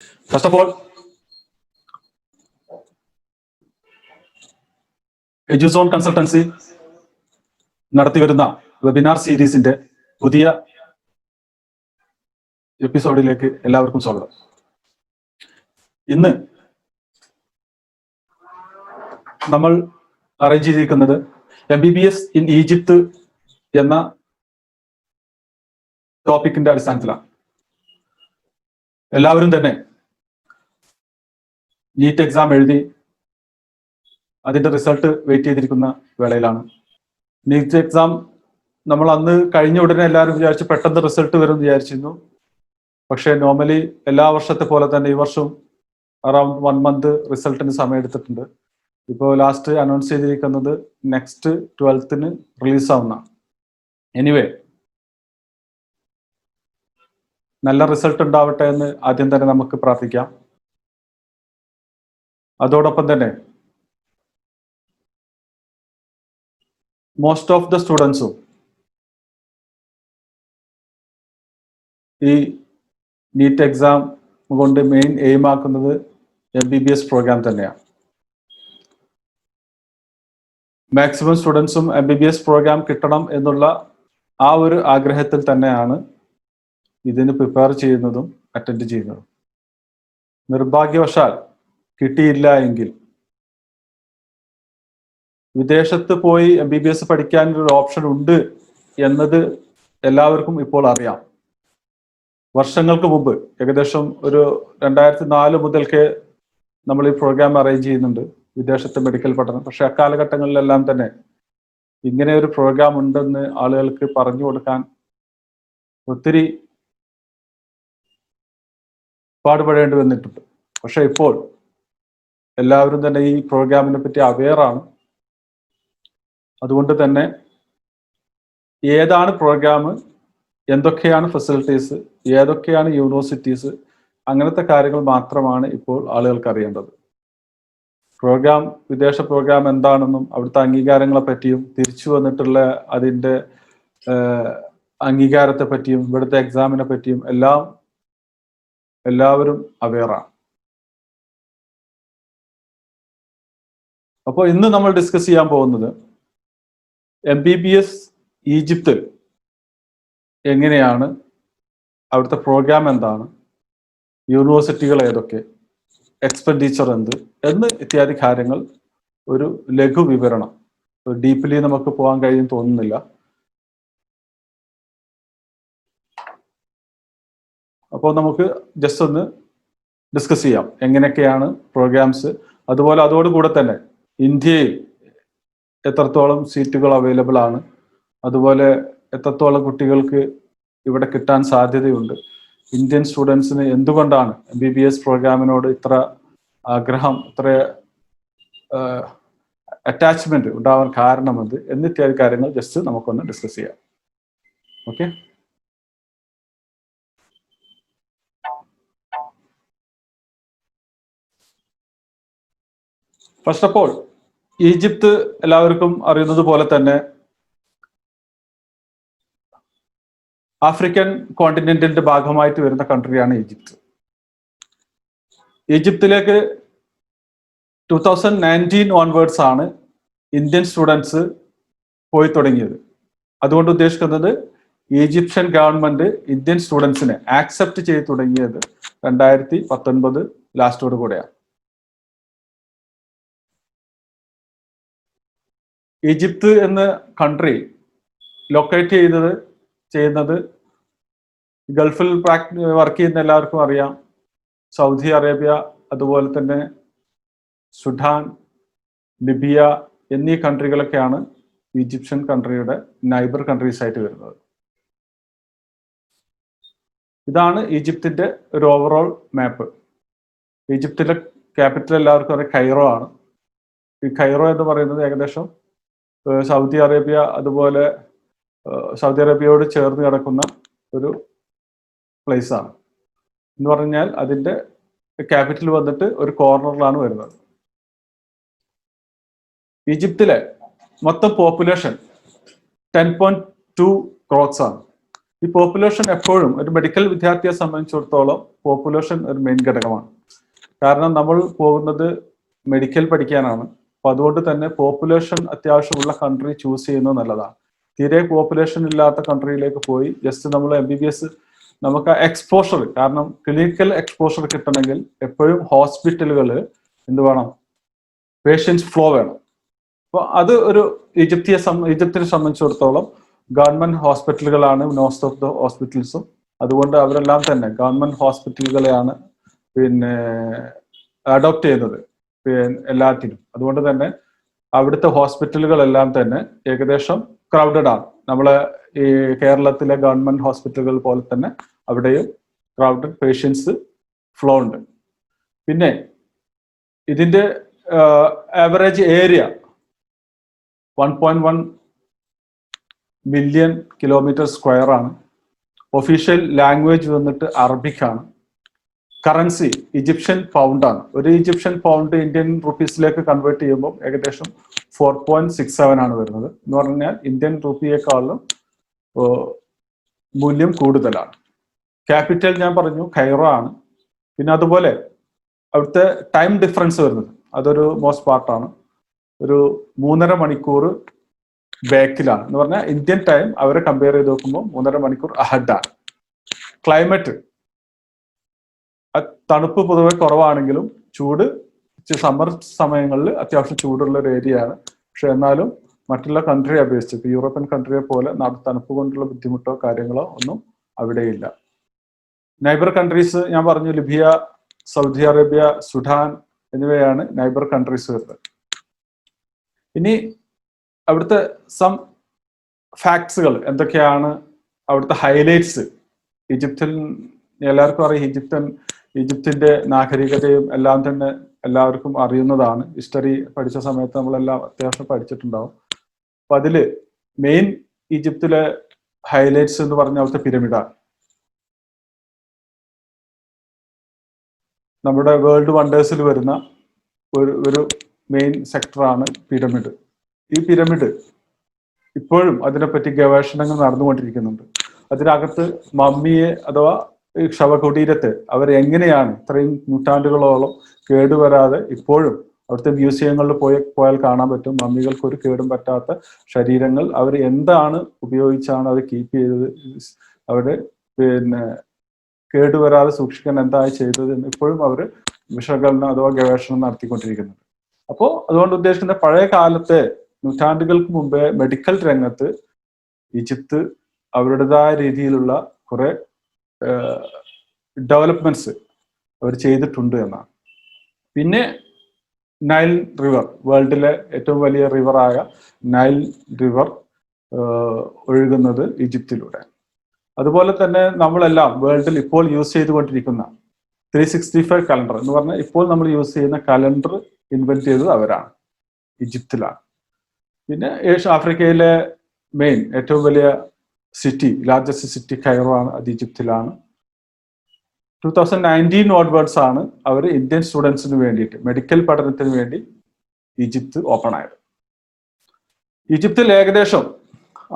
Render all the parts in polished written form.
First of all, EduZone Consultancy നടത്തിവരുന്ന webinar സീരീസിന്റെ പുതിയ എപ്പിസോഡിലേക്ക് എല്ലാവർക്കും സ്വാഗതം. ഇന്ന് നമ്മൾ അറേഞ്ച് ചെയ്തിരിക്കുന്നത് MBBS ഇൻ ഈജിപ്ത് എന്ന ടോപ്പിക്കിന്റെ അടിസ്ഥാനത്തിലാണ്. എല്ലാവരും തന്നെ നീറ്റ് എക്സാം എഴുതി അതിന്റെ റിസൾട്ട് വെയിറ്റ് ചെയ്തിരിക്കുന്ന വേളയിലാണ്. നീറ്റ് എക്സാം നമ്മൾ അന്ന് കഴിഞ്ഞ ഉടനെ എല്ലാവരും വിചാരിച്ചു പെട്ടെന്ന് റിസൾട്ട് വരും വിചാരിച്ചിരുന്നു. പക്ഷേ നോർമലി എല്ലാ വർഷത്തെ പോലെ തന്നെ ഈ വർഷവും അറൌണ്ട് 1 month റിസൾട്ടിന് സമയം എടുത്തിട്ടുണ്ട്. ഇപ്പോൾ ലാസ്റ്റ് അനൗൺസ് ചെയ്തിരിക്കുന്നത് നെക്സ്റ്റ് 12th റിലീസാവുന്ന. എനിവേ, നല്ല റിസൾട്ട് ഉണ്ടാവട്ടെ എന്ന് ആദ്യം തന്നെ നമുക്ക് പ്രാർത്ഥിക്കാം. അതോടൊപ്പം തന്നെ മോസ്റ്റ് ഓഫ് ദ സ്റ്റുഡൻസും ഈ നീറ്റ് എക്സാം കൊണ്ട് മെയിൻ എയിം ആക്കുന്നത് MBBS പ്രോഗ്രാം തന്നെയാണ്. മാക്സിമം സ്റ്റുഡൻസും MBBS പ്രോഗ്രാം കിട്ടണം എന്നുള്ള ആ ഒരു ആഗ്രഹത്തിൽ തന്നെയാണ് ഇതിന് പ്രിപ്പയർ ചെയ്യുന്നതും അറ്റൻഡ് ചെയ്യുന്നതും. നിർഭാഗ്യവശാൽ കിട്ടിയില്ല എങ്കിൽ വിദേശത്ത് പോയി MBBS പഠിക്കാൻ ഒരു ഓപ്ഷൻ ഉണ്ട് എന്നത് എല്ലാവർക്കും ഇപ്പോൾ അറിയാം. വർഷങ്ങൾക്ക് മുമ്പ് ഏകദേശം ഒരു 2004 മുതൽക്കേ നമ്മൾ ഈ പ്രോഗ്രാം അറേഞ്ച് ചെയ്യുന്നുണ്ട്, വിദേശത്തെ മെഡിക്കൽ പഠനം. പക്ഷെ അക്കാലഘട്ടങ്ങളിലെല്ലാം തന്നെ ഇങ്ങനെ ഒരു പ്രോഗ്രാം ഉണ്ടെന്ന് ആളുകൾക്ക് പറഞ്ഞു കൊടുക്കാൻ ഒത്തിരി പാടുപെടേണ്ടി വന്നിട്ടുണ്ട്. പക്ഷെ ഇപ്പോൾ എല്ലാവരും തന്നെ ഈ പ്രോഗ്രാമിനെ പറ്റി അവെയറാണ്. അതുകൊണ്ട് തന്നെ ഏതാണ് പ്രോഗ്രാം, എന്തൊക്കെയാണ് ഫെസിലിറ്റീസ്, ഏതൊക്കെയാണ് യൂണിവേഴ്സിറ്റീസ്, അങ്ങനത്തെ കാര്യങ്ങൾ മാത്രമാണ് ഇപ്പോൾ ആളുകൾക്ക് അറിയേണ്ടത്. പ്രോഗ്രാം, വിദേശ പ്രോഗ്രാം എന്താണെന്നും അവിടുത്തെ അംഗീകാരങ്ങളെ പറ്റിയും തിരിച്ചു വന്നിട്ടുള്ള അതിൻ്റെ അംഗീകാരത്തെ പറ്റിയും ഇവിടുത്തെ എക്സാമിനെ പറ്റിയും എല്ലാവരും അവെയറാണ്. അപ്പോൾ ഇന്ന് നമ്മൾ ഡിസ്കസ് ചെയ്യാൻ പോകുന്നത് MBBS ഈജിപ്തിൽ എങ്ങനെയാണ്, അവിടുത്തെ പ്രോഗ്രാം എന്താണ്, യൂണിവേഴ്സിറ്റികൾ ഏതൊക്കെ, എക്സ്പെൻഡിച്ചർ എന്ന് ഇത്യാദി കാര്യങ്ങൾ ഒരു ലഘു വിവരണം. ഡീപ്ലി നമുക്ക് പോകാൻ കഴിയും തോന്നുന്നില്ല. അപ്പോൾ നമുക്ക് ജസ്റ്റ് ഒന്ന് ഡിസ്കസ് ചെയ്യാം എങ്ങനെയൊക്കെയാണ് പ്രോഗ്രാംസ്. അതുപോലെ അതോടുകൂടെ തന്നെ ഇന്ത്യയിൽ എത്രത്തോളം സീറ്റുകൾ അവൈലബിൾ ആണ്, അതുപോലെ എത്രത്തോളം കുട്ടികൾക്ക് ഇവിടെ കിട്ടാൻ സാധ്യതയുണ്ട്, ഇന്ത്യൻ സ്റ്റുഡൻസിന് എന്തുകൊണ്ടാണ് MBBS പ്രോഗ്രാമിനോട് ഇത്ര ആഗ്രഹം, ഇത്ര അറ്റാച്ച്മെന്റ് ഉണ്ടാവാൻ കാരണമെന്ത് എന്നിത്യാദി കാര്യങ്ങൾ ജസ്റ്റ് നമുക്കൊന്ന് ഡിസ്കസ് ചെയ്യാം. Okay, first of all Egypt എല്ലാവർക്കും അറിയുന്നത് പോലെ തന്നെ ആഫ്രിക്കൻ കോണ്ടിനെന്റിന്റെ ഭാഗമായിട്ട് വരുന്ന കൺട്രിയാണ് ഈജിപ്ത്. ഈജിപ്തിലേക്ക് 2019 ഓൺവേർഡ്സ് ആണ് ഇന്ത്യൻ സ്റ്റുഡൻസ് പോയി തുടങ്ങിയത്. അതുകൊണ്ട് ഉദ്ദേശിക്കുന്നത് ഈജിപ്ഷ്യൻ ഗവൺമെന്റ് ഇന്ത്യൻ സ്റ്റുഡൻസിനെ ആക്സെപ്റ്റ് ചെയ്ത് തുടങ്ങിയത് 2019 ലാസ്റ്റോട് കൂടെയാണ്. ഈജിപ്ത് എന്ന കൺട്രി ലൊക്കേറ്റ് ചെയ്യുന്നത് ഗൾഫിൽ വർക്ക് ചെയ്യുന്ന എല്ലാവർക്കും അറിയാം. സൗദി അറേബ്യ, അതുപോലെ തന്നെ സുഡാൻ, ലിബിയ എന്നീ കൺട്രികളൊക്കെയാണ് ഈജിപ്ഷ്യൻ കൺട്രിയുടെ നൈബർ കൺട്രീസ് ആയിട്ട് വരുന്നത്. ഇതാണ് ഈജിപ്തിന്റെ ഒരു ഓവറോൾ മാപ്പ്. ഈജിപ്തിലെ ക്യാപിറ്റൽ എല്ലാവർക്കും അറിയാം, കൈറോ ആണ്. ഈ കൈറോ എന്ന് പറയുന്നത് ഏകദേശം സൗദി അറേബ്യ, അതുപോലെ സൗദി അറേബ്യയോട് ചേർന്ന് കിടക്കുന്ന ഒരു പ്ലേസ് ആണ്. എന്ന് പറഞ്ഞാൽ അതിന്റെ ക്യാപിറ്റൽ വന്നിട്ട് ഒരു കോർണറിലാണ് വരുന്നത്. ഈജിപ്തിലെ മൊത്തം പോപ്പുലേഷൻ 10.2 crores ആണ്. ഈ പോപ്പുലേഷൻ എപ്പോഴും ഒരു മെഡിക്കൽ വിദ്യാർത്ഥിയെ സംബന്ധിച്ചിടത്തോളം പോപ്പുലേഷൻ ഒരു മെയിൻ ഘടകമാണ്. കാരണം നമ്മൾ പോകുന്നത് മെഡിക്കൽ പഠിക്കാനാണ്. അപ്പൊ അതുകൊണ്ട് തന്നെ പോപ്പുലേഷൻ അത്യാവശ്യമുള്ള കൺട്രി ചൂസ് ചെയ്യുന്നത് നല്ലതാണ്. തീരെ പോപ്പുലേഷൻ ഇല്ലാത്ത കൺട്രിയിലേക്ക് പോയി ജസ്റ്റ് നമ്മൾ MBBS നമുക്ക് എക്സ്പോഷർ, കാരണം ക്ലിനിക്കൽ എക്സ്പോഷർ കിട്ടണമെങ്കിൽ എപ്പോഴും ഹോസ്പിറ്റലുകൾ എന്ത് വേണം, പേഷ്യൻസ് ഫ്ലോ വേണം. അപ്പോൾ അത് ഒരു ഈജിപ്തിനെ സംബന്ധിച്ചിടത്തോളം ഗവൺമെന്റ് ഹോസ്പിറ്റലുകളാണ് മോസ്റ്റ് ഓഫ് ദ ഹോസ്പിറ്റൽസും. അതുകൊണ്ട് അവരെല്ലാം തന്നെ ഗവൺമെന്റ് ഹോസ്പിറ്റലുകളെയാണ് പിന്നെ അഡോപ്റ്റ് ചെയ്യുന്നത് എല്ലാത്തിനും. അതുകൊണ്ട് തന്നെ അവിടുത്തെ ഹോസ്പിറ്റലുകളെല്ലാം തന്നെ ഏകദേശം ക്രൗഡഡ് ആണ്. നമ്മളെ ഈ കേരളത്തിലെ ഗവൺമെന്റ് ഹോസ്പിറ്റലുകൾ പോലെ തന്നെ അവിടെയും ക്രൗഡഡ് പേഷ്യൻസ് ഫ്ലോ ഉണ്ട്. പിന്നെ ഇതിന്റെ average area 1.1 million kilometre square ആണ്. ഒഫീഷ്യൽ ലാംഗ്വേജ് വന്നിട്ട് അറബിക് ആണ്. കറൻസി ഈജിപ്ഷ്യൻ പൗണ്ട് ആണ്. ഒരു ഈജിപ്ഷ്യൻ പൗണ്ട് ഇന്ത്യൻ റുപ്പീസിലേക്ക് കൺവേർട്ട് ചെയ്യുമ്പോൾ ഏകദേശം 4.67 ആണ് വരുന്നത്. എന്ന് പറഞ്ഞാൽ ഇന്ത്യൻ റുപ്പിയേക്കാളും മൂല്യം കൂടുതലാണ്. ക്യാപിറ്റൽ ഞാൻ പറഞ്ഞു കൈറോ ആണ്. പിന്നെ അതുപോലെ അവിടുത്തെ ടൈം ഡിഫറൻസ് വരുന്നത് അതൊരു മോസ്റ്റ് പാർട്ടാണ്. ഒരു 3.5 മണിക്കൂർ ബാക്കിലാണ്. എന്ന് പറഞ്ഞാൽ ഇന്ത്യൻ ടൈം അവരെ കമ്പയർ ചെയ്ത് നോക്കുമ്പോൾ 3.5 മണിക്കൂർ അഹഡാണ്. ക്ലൈമറ്റ് തണുപ്പ് പൊതുവെ കുറവാണെങ്കിലും ചൂട് സമ്മർ സമയങ്ങളിൽ അത്യാവശ്യം ചൂടുള്ള ഒരു ഏരിയയാണ്. പക്ഷെ എന്നാലും മറ്റുള്ള കൺട്രിയെ അപേക്ഷിച്ച് ഇപ്പൊ യൂറോപ്യൻ കൺട്രിയെ പോലെ തണുപ്പ് കൊണ്ടുള്ള ബുദ്ധിമുട്ടോ കാര്യങ്ങളോ ഒന്നും അവിടെയില്ല. നൈബർ കൺട്രീസ് ഞാൻ പറഞ്ഞു, ലിബിയ, സൗദി അറേബ്യ, സുഡാൻ എന്നിവയാണ് നൈബർ കൺട്രീസ് വരുന്നത്. ഇനി അവിടുത്തെ സം ഫാക്ട്സുകൾ എന്തൊക്കെയാണ്, അവിടുത്തെ ഹൈലൈറ്റ്സ്. ഈജിപ്തിൽ എല്ലാവർക്കും അറിയാം, ഈജിപ്തിന്റെ നാഗരികതയും എല്ലാം തന്നെ എല്ലാവർക്കും അറിയുന്നതാണ്. ഹിസ്റ്ററി പഠിച്ച സമയത്ത് നമ്മളെല്ലാം അത്യാവശ്യം പഠിച്ചിട്ടുണ്ടാവും. അപ്പൊ അതില് മെയിൻ ഈജിപ്തിലെ ഹൈലൈറ്റ്സ് എന്ന് പറഞ്ഞ അവിടുത്തെ പിരമിഡാണ്. നമ്മുടെ വേൾഡ് വണ്ടേഴ്സിൽ വരുന്ന ഒരു മെയിൻ സെക്ടറാണ് പിരമിഡ്. ഈ പിരമിഡ് ഇപ്പോഴും അതിനെപ്പറ്റി ഗവേഷണങ്ങൾ നടന്നുകൊണ്ടിരിക്കുന്നുണ്ട്. അതിനകത്ത് മമ്മിയെ അഥവാ ശവകുടീരത്തെ അവരെങ്ങനെയാണ് ഇത്രയും നൂറ്റാണ്ടുകളോളം കേടുവരാതെ ഇപ്പോഴും അവിടുത്തെ മ്യൂസിയങ്ങളിൽ പോയാൽ കാണാൻ പറ്റും. മമ്മികൾക്ക് ഒരു കേടും പറ്റാത്ത ശരീരങ്ങൾ അവർ എന്താണ് ഉപയോഗിച്ചാണ് അവർ കീപ്പ് ചെയ്തത്, അവിടെ പിന്നെ കേടുവരാതെ സൂക്ഷിക്കാൻ എന്തായി ചെയ്തത് എന്ന് ഇപ്പോഴും അവർ വിശകലനം അഥവാ ഗവേഷണം നടത്തിക്കൊണ്ടിരിക്കുന്നുണ്ട്. അപ്പോൾ അതുകൊണ്ട് ഉദ്ദേശിക്കുന്ന പഴയ കാലത്തെ നൂറ്റാണ്ടുകൾക്ക് മുമ്പേ മെഡിക്കൽ രംഗത്ത് ഈജിപ്ത് അവരുടേതായ രീതിയിലുള്ള കുറെ ഡെവലപ്മെന്റ്സ് അവർ ചെയ്തിട്ടുണ്ട് എന്നാണ്. പിന്നെ നൈൽ റിവർ, വേൾഡിലെ ഏറ്റവും വലിയ റിവറായ നൈൽ റിവർ ഒഴുകുന്നത് ഈജിപ്തിലൂടെ. അതുപോലെ തന്നെ നമ്മളെല്ലാം വേൾഡിൽ ഇപ്പോൾ യൂസ് ചെയ്തുകൊണ്ടിരിക്കുന്ന 365 കലണ്ടർ എന്ന് പറഞ്ഞാൽ ഇപ്പോൾ നമ്മൾ യൂസ് ചെയ്യുന്ന കലണ്ടർ ഇൻവെന്റ് ചെയ്തത് അവരാണ്, ഈജിപ്തിലാണ്. പിന്നെ ആഫ്രിക്കയിലെ മെയിൻ ഏറ്റവും വലിയ സിറ്റി, ലാർജസ്റ്റ് സിറ്റി കൈറോ ആണ്, അത് ഈജിപ്തിലാണ്. 2019 ഓൺവേർഡ്സ് ആണ് അവർ ഇന്ത്യൻ സ്റ്റുഡൻസിന് വേണ്ടിയിട്ട് മെഡിക്കൽ പഠനത്തിന് വേണ്ടി ഈജിപ്ത് ഓപ്പൺ ആയത്. ഈജിപ്തിൽ ഏകദേശം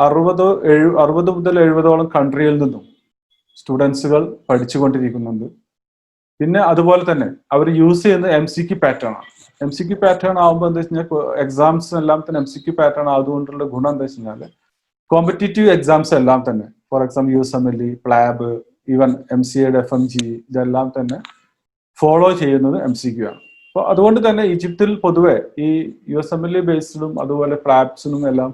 60 മുതൽ 70ഓളം കൺട്രിയിൽ നിന്നും സ്റ്റുഡൻസുകൾ പഠിച്ചുകൊണ്ടിരിക്കുന്നുണ്ട്. പിന്നെ അതുപോലെ തന്നെ അവർ യൂസ് ചെയ്യുന്ന MCQ പാറ്റേൺ ആണ്. MCQ പാറ്റേൺ ആകുമ്പോൾ എന്താ വെച്ച് കഴിഞ്ഞാൽ എക്സാംസ് എല്ലാം തന്നെ MCQ പാറ്റേൺ ആയതുകൊണ്ടുള്ള ഗുണം എന്താ വെച്ച് കഴിഞ്ഞാൽ കോമ്പറ്റീറ്റീവ് എക്സാംസ് എല്ലാം തന്നെ, for example USMLE, PLAB, even MCAയുടെ FMG ഇതെല്ലാം തന്നെ ഫോളോ ചെയ്യുന്നത് MCQ ആണ്. അപ്പോൾ അതുകൊണ്ട് തന്നെ ഈജിപ്തിൽ പൊതുവെ ഈ USMLE ബേസ്ഡിലും അതുപോലെ പ്ലാബ്സിനും എല്ലാം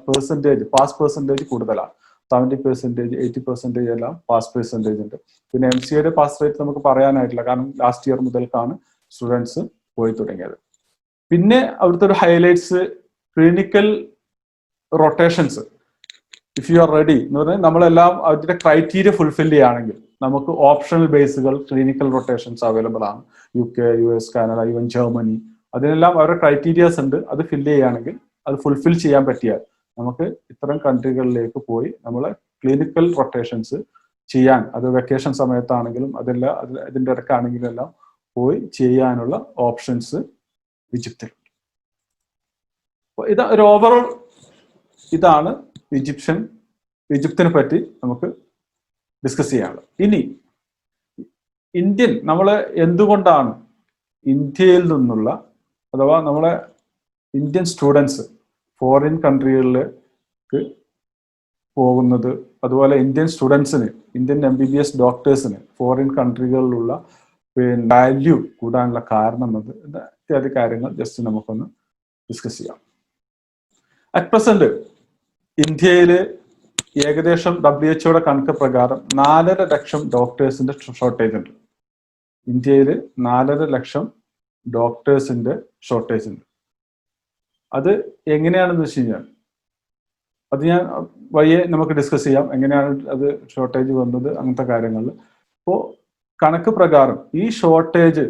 പാസ് പെർസെൻറ്റേജ് കൂടുതലാണ്. 70%, 80% എല്ലാം പാസ് പെർസെൻറ്റേജ് ഉണ്ട്. പിന്നെ MCAയുടെ പാസ് റേറ്റ് നമുക്ക് പറയാനായിട്ടില്ല, കാരണം ലാസ്റ്റ് ഇയർ മുതൽക്കാണ് സ്റ്റുഡൻസ് പോയി തുടങ്ങിയത്. പിന്നെ അവിടുത്തെ ഒരു highlights clinical rotations. If you are ready എന്ന് പറഞ്ഞാൽ നമ്മളെല്ലാം അതിന്റെ ക്രൈറ്റീരിയ ഫുൾഫിൽ ചെയ്യുകയാണെങ്കിൽ നമുക്ക് ഓപ്ഷണൽ ബേസുകൾ ക്ലിനിക്കൽ റൊട്ടേഷൻസ് അവൈലബിൾ ആണ്. UK, US, Canada, even Germany, അതിനെല്ലാം അവരുടെ ക്രൈറ്റീരിയാസ് ഉണ്ട്. അത് ഫില്ല് ചെയ്യുകയാണെങ്കിൽ, അത് ഫുൾഫിൽ ചെയ്യാൻ പറ്റിയാൽ നമുക്ക് ഇത്തരം കൺട്രികളിലേക്ക് പോയി നമ്മളെ ക്ലിനിക്കൽ റൊട്ടേഷൻസ് ചെയ്യാൻ, അത് വെക്കേഷൻ സമയത്താണെങ്കിലും അതിൻ്റെ ഇടയ്ക്കാണെങ്കിലും എല്ലാം പോയി ചെയ്യാനുള്ള ഓപ്ഷൻസ് ഈജിപ്തിലുണ്ട്. അപ്പോൾ ഇത് ഒരു ഓവറോൾ ഇതാണ് ഈജിപ്തിനെ പറ്റി നമുക്ക് ഡിസ്കസ് ചെയ്യാനുള്ളത്. ഇനി നമ്മളെ എന്തുകൊണ്ടാണ് ഇന്ത്യയിൽ നിന്നുള്ള അഥവാ നമ്മളെ ഇന്ത്യൻ സ്റ്റുഡൻസ് ഫോറിൻ കൺട്രികളിലേക്ക് പോകുന്നത്, അതുപോലെ ഇന്ത്യൻ സ്റ്റുഡൻസിന്, ഇന്ത്യൻ MBBS ഡോക്ടേഴ്സിന് ഫോറിൻ കൺട്രികളിലുള്ള വാല്യൂ കൂടാനുള്ള കാരണം ഇത്യാദി കാര്യങ്ങൾ ജസ്റ്റ് നമുക്കൊന്ന് ഡിസ്കസ് ചെയ്യാം. അറ്റ് പ്രസന്റ് ഇന്ത്യയിൽ ഏകദേശം WHO കണക്ക് പ്രകാരം 4.5 ലക്ഷം ഡോക്ടേഴ്സിന്റെ ഷോർട്ടേജ് ഉണ്ട്. ഇന്ത്യയിൽ 4.5 ലക്ഷം ഡോക്ടേഴ്സിന്റെ ഷോർട്ടേജ് ഉണ്ട്. അത് എങ്ങനെയാണെന്ന് വെച്ച് കഴിഞ്ഞാൽ അത് ഞാൻ വയ്യെ നമുക്ക് ഡിസ്കസ് ചെയ്യാം, എങ്ങനെയാണ് അത് ഷോർട്ടേജ് വന്നത് അങ്ങനത്തെ കാര്യങ്ങളിൽ. അപ്പോൾ കണക്ക് പ്രകാരം ഈ ഷോർട്ടേജ്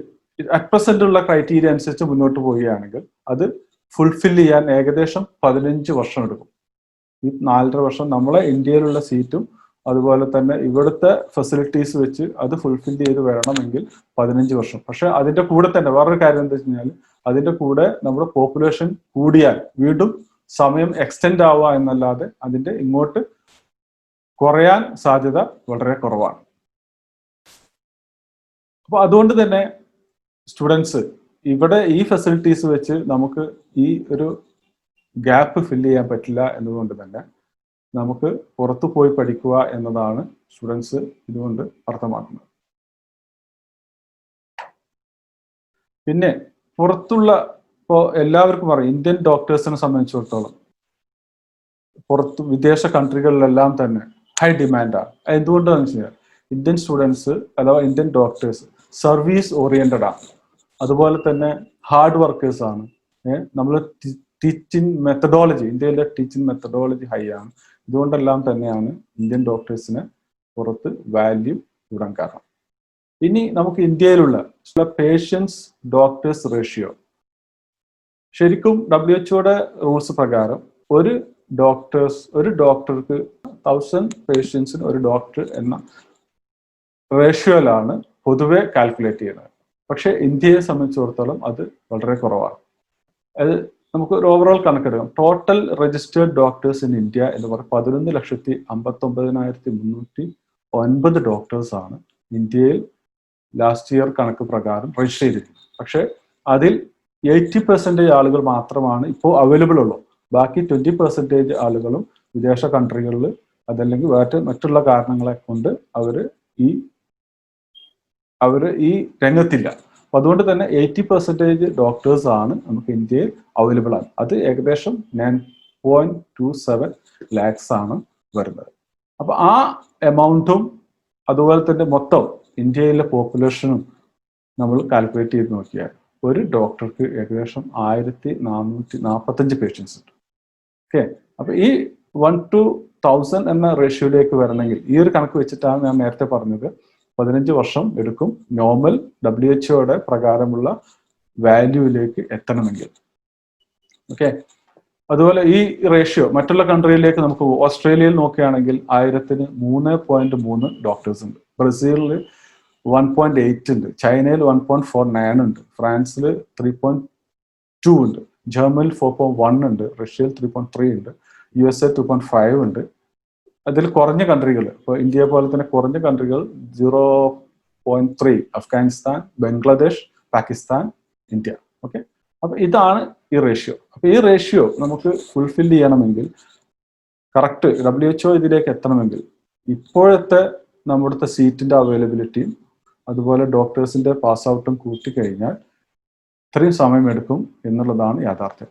അറ്റ് പ്രസന്റ് ഉള്ള ക്രൈറ്റീരിയ അനുസരിച്ച് മുന്നോട്ട് പോവുകയാണെങ്കിൽ അത് ഫുൾഫിൽ ചെയ്യാൻ ഏകദേശം 15 വർഷം എടുക്കും. ഈ 4.5 വർഷം നമ്മളെ ഇന്ത്യയിലുള്ള സീറ്റും അതുപോലെ തന്നെ ഇവിടുത്തെ ഫെസിലിറ്റീസ് വെച്ച് അത് ഫുൾഫിൽ ചെയ്ത് വരണമെങ്കിൽ 15 വർഷം. പക്ഷെ അതിന്റെ കൂടെ തന്നെ വേറൊരു കാര്യം എന്താ വെച്ച് കഴിഞ്ഞാൽ അതിന്റെ കൂടെ നമ്മുടെ പോപ്പുലേഷൻ കൂടിയാൽ വീണ്ടും സമയം എക്സ്റ്റെൻഡ് ആവുക എന്നല്ലാതെ അതിന്റെ ഇങ്ങോട്ട് കുറയാൻ സാധ്യത വളരെ കുറവാണ്. അപ്പൊ അതുകൊണ്ട് തന്നെ സ്റ്റുഡൻസ് ഇവിടെ ഈ ഫെസിലിറ്റീസ് വെച്ച് നമുക്ക് ഈ ഒരു ഗ്യാപ്പ് ഫില്ല് ചെയ്യാൻ പറ്റില്ല എന്നതുകൊണ്ട് തന്നെ നമുക്ക് പുറത്തു പോയി പഠിക്കുക എന്നതാണ് സ്റ്റുഡൻസ് ഇതുകൊണ്ട് അർത്ഥമാക്കുന്നത്. പിന്നെ പുറത്തുള്ള ഇപ്പോൾ എല്ലാവർക്കും അറിയാം, ഇന്ത്യൻ ഡോക്ടേഴ്സിനെ സംബന്ധിച്ചിടത്തോളം പുറത്ത് വിദേശ കൺട്രികളിലെല്ലാം തന്നെ ഹൈ ഡിമാൻഡാണ്. എന്തുകൊണ്ടാണെന്ന് വെച്ച് കഴിഞ്ഞാൽ ഇന്ത്യൻ സ്റ്റുഡൻസ് അഥവാ ഇന്ത്യൻ ഡോക്ടേഴ്സ് സർവീസ് ഓറിയന്റഡ് ആണ്, അതുപോലെ തന്നെ ഹാർഡ് വർക്കേഴ്സ് ആണ്. നമ്മൾ ടീച്ചിങ് മെത്തഡോളജി, ഇന്ത്യയിലെ ടീച്ചിങ് മെത്തഡോളജി ഹൈ ആണ്. ഇതുകൊണ്ടെല്ലാം തന്നെയാണ് ഇന്ത്യൻ ഡോക്ടേഴ്സിന് പുറത്ത് വാല്യൂ കൂടാൻ കാരണം. ഇനി നമുക്ക് ഇന്ത്യയിലുള്ള പേഷ്യൻസ് ഡോക്ടേഴ്സ് റേഷ്യോ, ശരിക്കും WHO റൂൾസ് പ്രകാരം ഒരു ഡോക്ടർക്ക് 1000 പേഷ്യൻസിന് ഒരു ഡോക്ടർ എന്ന റേഷ്യോയിലാണ് പൊതുവെ കാൽക്കുലേറ്റ് ചെയ്യുന്നത്. പക്ഷെ ഇന്ത്യയെ സംബന്ധിച്ചിടത്തോളം അത് വളരെ കുറവാണ്. അത് നമുക്ക് ഒരു ഓവറോൾ കണക്കെടുക്കാം. Total registered doctors in India എന്ന് പറഞ്ഞാൽ 11,59,309 ഡോക്ടേഴ്സ് ആണ് ഇന്ത്യയിൽ ലാസ്റ്റ് ഇയർ കണക്ക് പ്രകാരം രജിസ്റ്റർ ചെയ്തിരിക്കുന്നത്. പക്ഷെ അതിൽ 80% ആളുകൾ മാത്രമാണ് ഇപ്പോൾ അവൈലബിൾ ഉള്ളൂ. ബാക്കി 20% ആളുകളും വിദേശ കൺട്രികളിൽ അതല്ലെങ്കിൽ മറ്റുള്ള കാരണങ്ങളെ കൊണ്ട് അവര് ഈ രംഗത്തില്ല. അപ്പൊ അതുകൊണ്ട് തന്നെ 80% ഡോക്ടേഴ്സ് ആണ് നമുക്ക് ഇന്ത്യയിൽ അവൈലബിൾ ആണ്. അത് ഏകദേശം 9.27 ലാക്സ് ആണ് വരുന്നത്. അപ്പൊ ആ എമൗണ്ടും അതുപോലെ തന്നെ മൊത്തം ഇന്ത്യയിലെ പോപ്പുലേഷനും നമ്മൾ കാൽക്കുലേറ്റ് ചെയ്ത് നോക്കിയാൽ ഒരു ഡോക്ടർക്ക് ഏകദേശം 1445 പേഷ്യൻസ് ഉണ്ട്. ഓക്കെ, അപ്പൊ ഈ 1 to 1000 എന്ന റേഷ്യോയിലേക്ക് വരണമെങ്കിൽ ഈ ഒരു കണക്ക് വെച്ചിട്ടാണ് ഞാൻ നേരത്തെ പറഞ്ഞത് 15 വർഷം എടുക്കും നോർമൽ WHO പ്രകാരമുള്ള വാല്യൂവിലേക്ക് എത്തണമെങ്കിൽ. ഓക്കെ, അതുപോലെ ഈ റേഷ്യോ മറ്റുള്ള കൺട്രിയിലേക്ക് നമുക്ക് ഓസ്ട്രേലിയയിൽ നോക്കുകയാണെങ്കിൽ 1000-ന് 3.3 ഡോക്ടേഴ്സ് ഉണ്ട്. ബ്രസീലിൽ 1.8 ഉണ്ട്, ചൈനയിൽ 1.49 ഉണ്ട്, ഫ്രാൻസിൽ 3.2 ഉണ്ട്, ജർമ്മനിൽ 4.1 ഉണ്ട്, റഷ്യയിൽ 3.3 ഉണ്ട്, USA 2.5 ഉണ്ട്. അതിൽ കുറഞ്ഞ കൺട്രികൾ ഇപ്പോൾ ഇന്ത്യയെ പോലെ തന്നെ കുറഞ്ഞ കൺട്രികൾ 0.3 അഫ്ഗാനിസ്ഥാൻ, ബംഗ്ലാദേശ്, പാകിസ്ഥാൻ, ഇന്ത്യ. ഓക്കെ, അപ്പൊ ഇതാണ് ഈ റേഷ്യോ. അപ്പൊ ഈ റേഷ്യോ നമുക്ക് ഫുൾഫിൽ ചെയ്യണമെങ്കിൽ കറക്റ്റ് WHO ഇതിലേക്ക് എത്തണമെങ്കിൽ ഇപ്പോഴത്തെ നമ്മുടെ സീറ്റിന്റെ അവൈലബിലിറ്റിയും അതുപോലെ ഡോക്ടേഴ്സിന്റെ പാസ് ഔട്ടും കൂട്ടിക്കഴിഞ്ഞാൽ ഇത്രയും സമയമെടുക്കും എന്നുള്ളതാണ് യാഥാർത്ഥ്യം.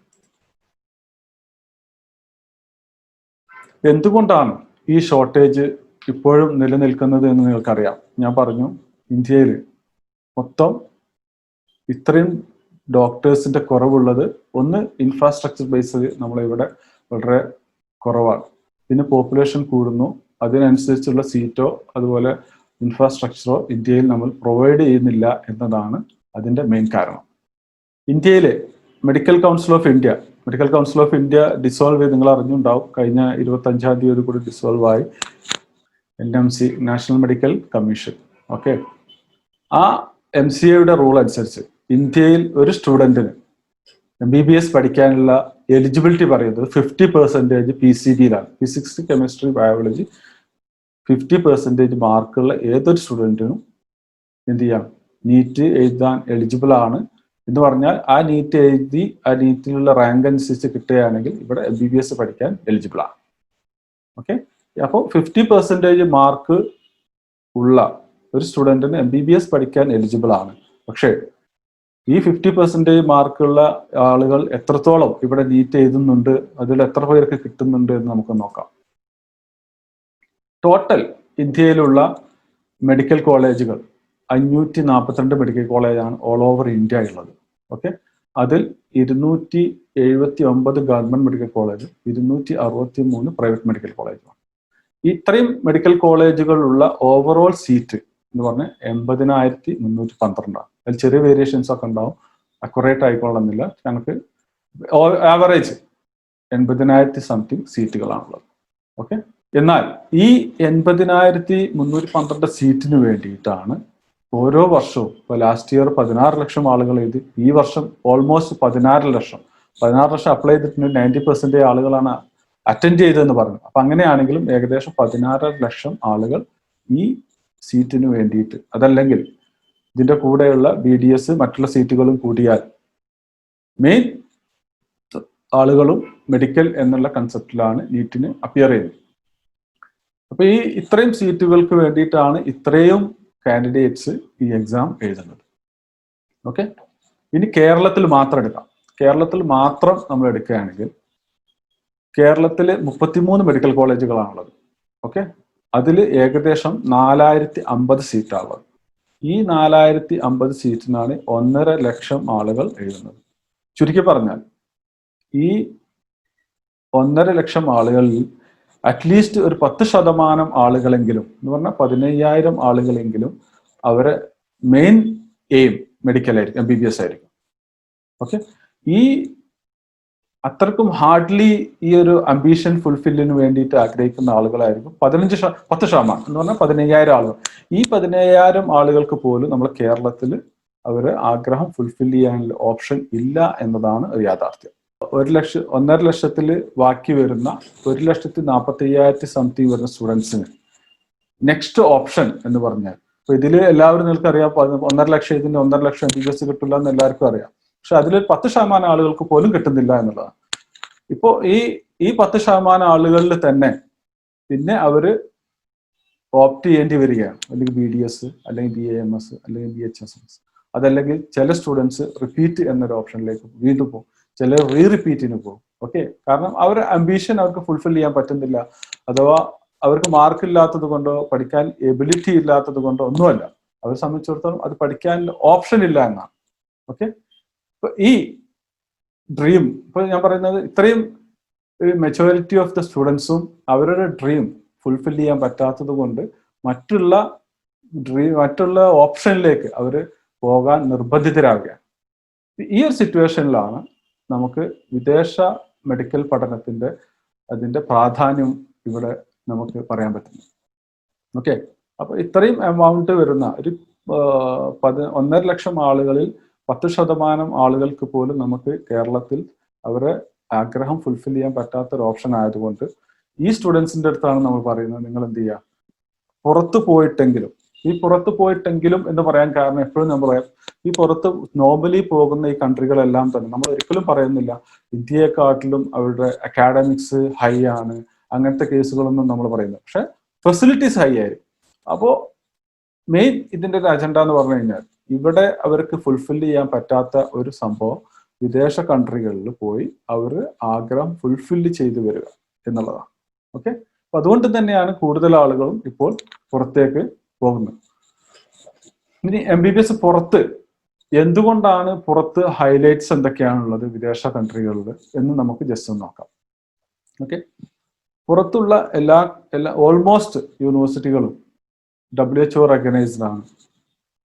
എന്തുകൊണ്ടാണ് ഈ ഷോർട്ടേജ് ഇപ്പോഴും നിലനിൽക്കുന്നത് എന്ന് നിങ്ങൾക്കറിയാം. ഞാൻ പറഞ്ഞു, ഇന്ത്യയിൽ മൊത്തം ഇത്രയും ഡോക്ടേഴ്സിന്റെ കുറവുള്ളത് ഒന്ന് ഇൻഫ്രാസ്ട്രക്ചർ ബേസ് നമ്മളിവിടെ വളരെ കുറവാണ്. പിന്നെ പോപ്പുലേഷൻ കൂടുന്നു, അതിനനുസരിച്ചുള്ള സീറ്റോ അതുപോലെ ഇൻഫ്രാസ്ട്രക്ചറോ ഇന്ത്യയിൽ നമ്മൾ പ്രൊവൈഡ് ചെയ്യുന്നില്ല എന്നതാണ് അതിന്റെ മെയിൻ കാരണം. ഇന്ത്യയിലെ medical council of India dissolve ചെയ്ത് നിങ്ങൾ അറിഞ്ഞുണ്ടാവും. കഴിഞ്ഞ 25-ാം തീയതി കൂടി ഡിസോൾവ് ആയി NMC, national medical commission. Okay, ആ MCAയുടെ റൂൾ അനുസരിച്ച് ഇന്ത്യയിൽ ഒരു സ്റ്റുഡന്റിന് MBBS പഠിക്കാനുള്ള എലിജിബിലിറ്റി പറയുന്നത് 50% PCB-യിലാണ്, ഫിസിക്സ്, കെമിസ്ട്രി, ബയോളജി 50% മാർക്കുള്ള ഏതൊരു സ്റ്റുഡൻറ്റിനും എന്ത് ചെയ്യാം, നീറ്റ് എഴുതാൻ എലിജിബിൾ ആണ് എന്ന് പറഞ്ഞാൽ ആ നീറ്റ് എഴുതി ആ നീറ്റിലുള്ള റാങ്ക് അനുസരിച്ച് കിട്ടുകയാണെങ്കിൽ ഇവിടെ MBBS പഠിക്കാൻ എലിജിബിൾ ആണ്. ഓക്കെ, അപ്പോൾ 50% മാർക്ക് ഉള്ള ഒരു സ്റ്റുഡൻറ്റിന് MBBS പഠിക്കാൻ എലിജിബിൾ ആണ്. പക്ഷേ ഈ 50% മാർക്കുള്ള ആളുകൾ എത്രത്തോളം ഇവിടെ നീറ്റ് എഴുതുന്നുണ്ട്, അതിൽ എത്ര പേർക്ക് കിട്ടുന്നുണ്ട് എന്ന് നമുക്ക് നോക്കാം. ടോട്ടൽ ഇന്ത്യയിലുള്ള മെഡിക്കൽ കോളേജുകൾ 542 മെഡിക്കൽ കോളേജാണ് ഓൾ ഓവർ ഇന്ത്യ ഉള്ളത്. ഓക്കെ, അതിൽ 279 ഗവൺമെന്റ് മെഡിക്കൽ കോളേജും 263 പ്രൈവറ്റ് മെഡിക്കൽ കോളേജുമാണ്. ഇത്രയും മെഡിക്കൽ കോളേജുകളുള്ള ഓവറോൾ സീറ്റ് എന്ന് പറഞ്ഞാൽ 80,312 ആണ്. അതിൽ ചെറിയ വേരിയേഷൻസ് ഒക്കെ ഉണ്ടാവും, അക്യുറേറ്റ് ആയിക്കൊള്ളുന്നില്ല. ഞങ്ങൾക്ക് ആവറേജ് 80,000 സംതിങ് സീറ്റുകളാണുള്ളത്. ഓക്കെ, എന്നാൽ ഈ 80,312 സീറ്റിന് വേണ്ടിയിട്ടാണ് ഓരോ വർഷവും, ഇപ്പോൾ ലാസ്റ്റ് ഇയർ 16 ലക്ഷം ആളുകൾ എഴുതി, ഈ വർഷം ഓൾമോസ്റ്റ് 16 ലക്ഷം അപ്ലൈ ചെയ്തിട്ടുണ്ട്. 90% ആളുകളാണ് അറ്റൻഡ് ചെയ്തതെന്ന് പറഞ്ഞു. അപ്പൊ അങ്ങനെയാണെങ്കിലും ഏകദേശം 16 ലക്ഷം ആളുകൾ ഈ സീറ്റിന് വേണ്ടിയിട്ട്, അതല്ലെങ്കിൽ ഇതിന്റെ കൂടെയുള്ള BDS മറ്റുള്ള സീറ്റുകളും കൂടിയാൽ മെയിൻ ആളുകളും മെഡിക്കൽ എന്നുള്ള കൺസെപ്റ്റിലാണ് നീറ്റിന് അപ്പിയർ ചെയ്യുന്നത്. അപ്പൊ ഈ ഇത്രയും സീറ്റുകൾക്ക് വേണ്ടിയിട്ടാണ് ഇത്രയും കാൻഡിഡേറ്റ്സ് ഈ എക്സാം എഴുതുന്നത്. ഓക്കെ, ഇനി കേരളത്തിൽ മാത്രം എടുക്കാം. കേരളത്തിൽ മാത്രം നമ്മൾ എടുക്കുകയാണെങ്കിൽ കേരളത്തിൽ 33 മെഡിക്കൽ കോളേജുകളാണുള്ളത്. ഓക്കെ, അതിൽ ഏകദേശം 4050 സീറ്റാണുള്ളത്. ഈ 4050 സീറ്റിനാണ് 1.5 ലക്ഷം ആളുകൾ എഴുതുന്നത്. ചുരുക്കി പറഞ്ഞാൽ ഈ 1.5 ലക്ഷം ആളുകളിൽ അറ്റ്ലീസ്റ്റ് ഒരു 10% ആളുകളെങ്കിലും എന്ന് പറഞ്ഞാൽ 15,000 ആളുകളെങ്കിലും അവരെ മെയിൻ എയിം മെഡിക്കൽ ആയിരിക്കും, MBBS ആയിരിക്കും. ഓക്കെ, ഈ അത്രക്കും ഹാർഡ്ലി ഈ ഒരു അംബീഷൻ ഫുൾഫില്ലിന് വേണ്ടിയിട്ട് ആഗ്രഹിക്കുന്ന ആളുകളായിരിക്കും 10% എന്ന് പറഞ്ഞാൽ 15,000 ആളുകൾ. ഈ 15,000 ആളുകൾക്ക് പോലും നമ്മൾ കേരളത്തിൽ അവര് ആഗ്രഹം ഫുൾഫിൽ ചെയ്യാനുള്ള ഓപ്ഷൻ ഇല്ല എന്നതാണ് ഒരു യാഥാർത്ഥ്യം. 1.5 ലക്ഷത്തിൽ ബാക്കി വരുന്ന 1,40,000 സംതിങ് വരുന്ന സ്റ്റുഡൻസിന് നെക്സ്റ്റ് ഓപ്ഷൻ എന്ന് പറഞ്ഞാൽ, ഇപ്പൊ ഇതിൽ എല്ലാവരും നിങ്ങൾക്ക് അറിയാം 1.5 ലക്ഷം ഇതിന് 1.5 ലക്ഷം MBBS കിട്ടില്ല എന്ന് എല്ലാവർക്കും അറിയാം. പക്ഷെ അതിൽ 10% ആളുകൾക്ക് പോലും കിട്ടുന്നില്ല എന്നുള്ളതാണ്. ഇപ്പോ ഈ 10% ആളുകളിൽ തന്നെ പിന്നെ അവര് ഓപ്റ്റ് ചെയ്യേണ്ടി വരികയാണ്. അല്ലെങ്കിൽ BDS, അല്ലെങ്കിൽ BAMS, അല്ലെങ്കിൽ BHSS. അതല്ലെങ്കിൽ ചില സ്റ്റുഡൻസ് റിപ്പീറ്റ് എന്നൊരു ഓപ്ഷനിലേക്ക് വീണ്ടും പോകും, ചിലർ റിപ്പീറ്റിന് പോകും. ഓക്കെ, കാരണം അവരുടെ അംബീഷൻ അവർക്ക് ഫുൾഫിൽ ചെയ്യാൻ പറ്റുന്നില്ല, അഥവാ അവർക്ക് മാർക്ക് ഇല്ലാത്തത് കൊണ്ടോ പഠിക്കാൻ എബിലിറ്റി ഇല്ലാത്തത് കൊണ്ടോ ഒന്നുമല്ല. അവരെ സംബന്ധിച്ചിടത്തോളം അത് പഠിക്കാൻ ഓപ്ഷൻ ഇല്ല എന്നാണ്. ഓക്കെ, ഇപ്പൊ ഈ ഡ്രീം, ഇപ്പൊ ഞാൻ പറയുന്നത് ഇത്രയും മെച്ചോറിറ്റി ഓഫ് ദ സ്റ്റുഡൻസും അവരുടെ ഡ്രീം ഫുൾഫിൽ ചെയ്യാൻ പറ്റാത്തത് കൊണ്ട് മറ്റുള്ള ഓപ്ഷനിലേക്ക് അവർ പോകാൻ നിർബന്ധിതരാകുകയാണ്. ഈ ഒരു സിറ്റുവേഷനിലാണ് നമുക്ക് വിദേശ മെഡിക്കൽ പഠനത്തിന്റെ അതിന്റെ പ്രാധാന്യം ഇവിടെ നമുക്ക് പറയാൻ പറ്റുന്നത്. ഓക്കെ, അപ്പൊ ഇത്രയും എമൗണ്ട് വരുന്ന ഒരു 1.5 ലക്ഷം ആളുകളിൽ 10% ആളുകൾക്ക് പോലും നമുക്ക് കേരളത്തിൽ അവരെ ആഗ്രഹം ഫുൾഫിൽ ചെയ്യാൻ പറ്റാത്ത ഒരു ഓപ്ഷൻ ആയതുകൊണ്ട് ഈ സ്റ്റുഡൻസിന്റെ അടുത്താണ് നമ്മൾ പറയുന്നത്, നിങ്ങൾ എന്ത് ചെയ്യുക, പുറത്തു പോയിട്ടെങ്കിലും എന്ന് പറയാൻ കാരണം എപ്പോഴും നമ്മൾ പറയാം, ഈ പുറത്ത് നോർമലി പോകുന്ന ഈ കൺട്രികളെല്ലാം തന്നെ നമ്മൾ ഒരിക്കലും പറയുന്നില്ല ഇന്ത്യയെക്കാട്ടിലും അവരുടെ അക്കാഡമിക്സ് ഹൈ ആണ്, അങ്ങനത്തെ കേസുകളൊന്നും നമ്മൾ പറയുന്നത്. പക്ഷെ ഫെസിലിറ്റീസ് ഹൈ ആയിരിക്കും. അപ്പോൾ മെയിൻ ഇതിന്റെ ഒരു അജണ്ട എന്ന് പറഞ്ഞു കഴിഞ്ഞാൽ ഇവിടെ അവർക്ക് ഫുൾഫിൽ ചെയ്യാൻ പറ്റാത്ത ഒരു സംഭവം വിദേശ കൺട്രികളിൽ പോയി അവർ ആഗ്രഹം ഫുൾഫില്ല് ചെയ്തു വരിക എന്നുള്ളതാണ്. ഓക്കെ, അപ്പൊ അതുകൊണ്ട് തന്നെയാണ് കൂടുതൽ ആളുകളും ഇപ്പോൾ പുറത്തേക്ക് പോകുന്നത്. ഇനി MBBS പുറത്ത് എന്തുകൊണ്ടാണ് പുറത്ത് ഹൈലൈറ്റ്സ് എന്തൊക്കെയാണുള്ളത് വിദേശ കൺട്രികളിൽ എന്ന് നമുക്ക് ജസ്റ്റ് ഒന്ന് നോക്കാം. ഓക്കെ, പുറത്തുള്ള എല്ലാ ഓൾമോസ്റ്റ് യൂണിവേഴ്സിറ്റികളും WHO റെക്കഗ്നൈസ്ഡ് ആണ്,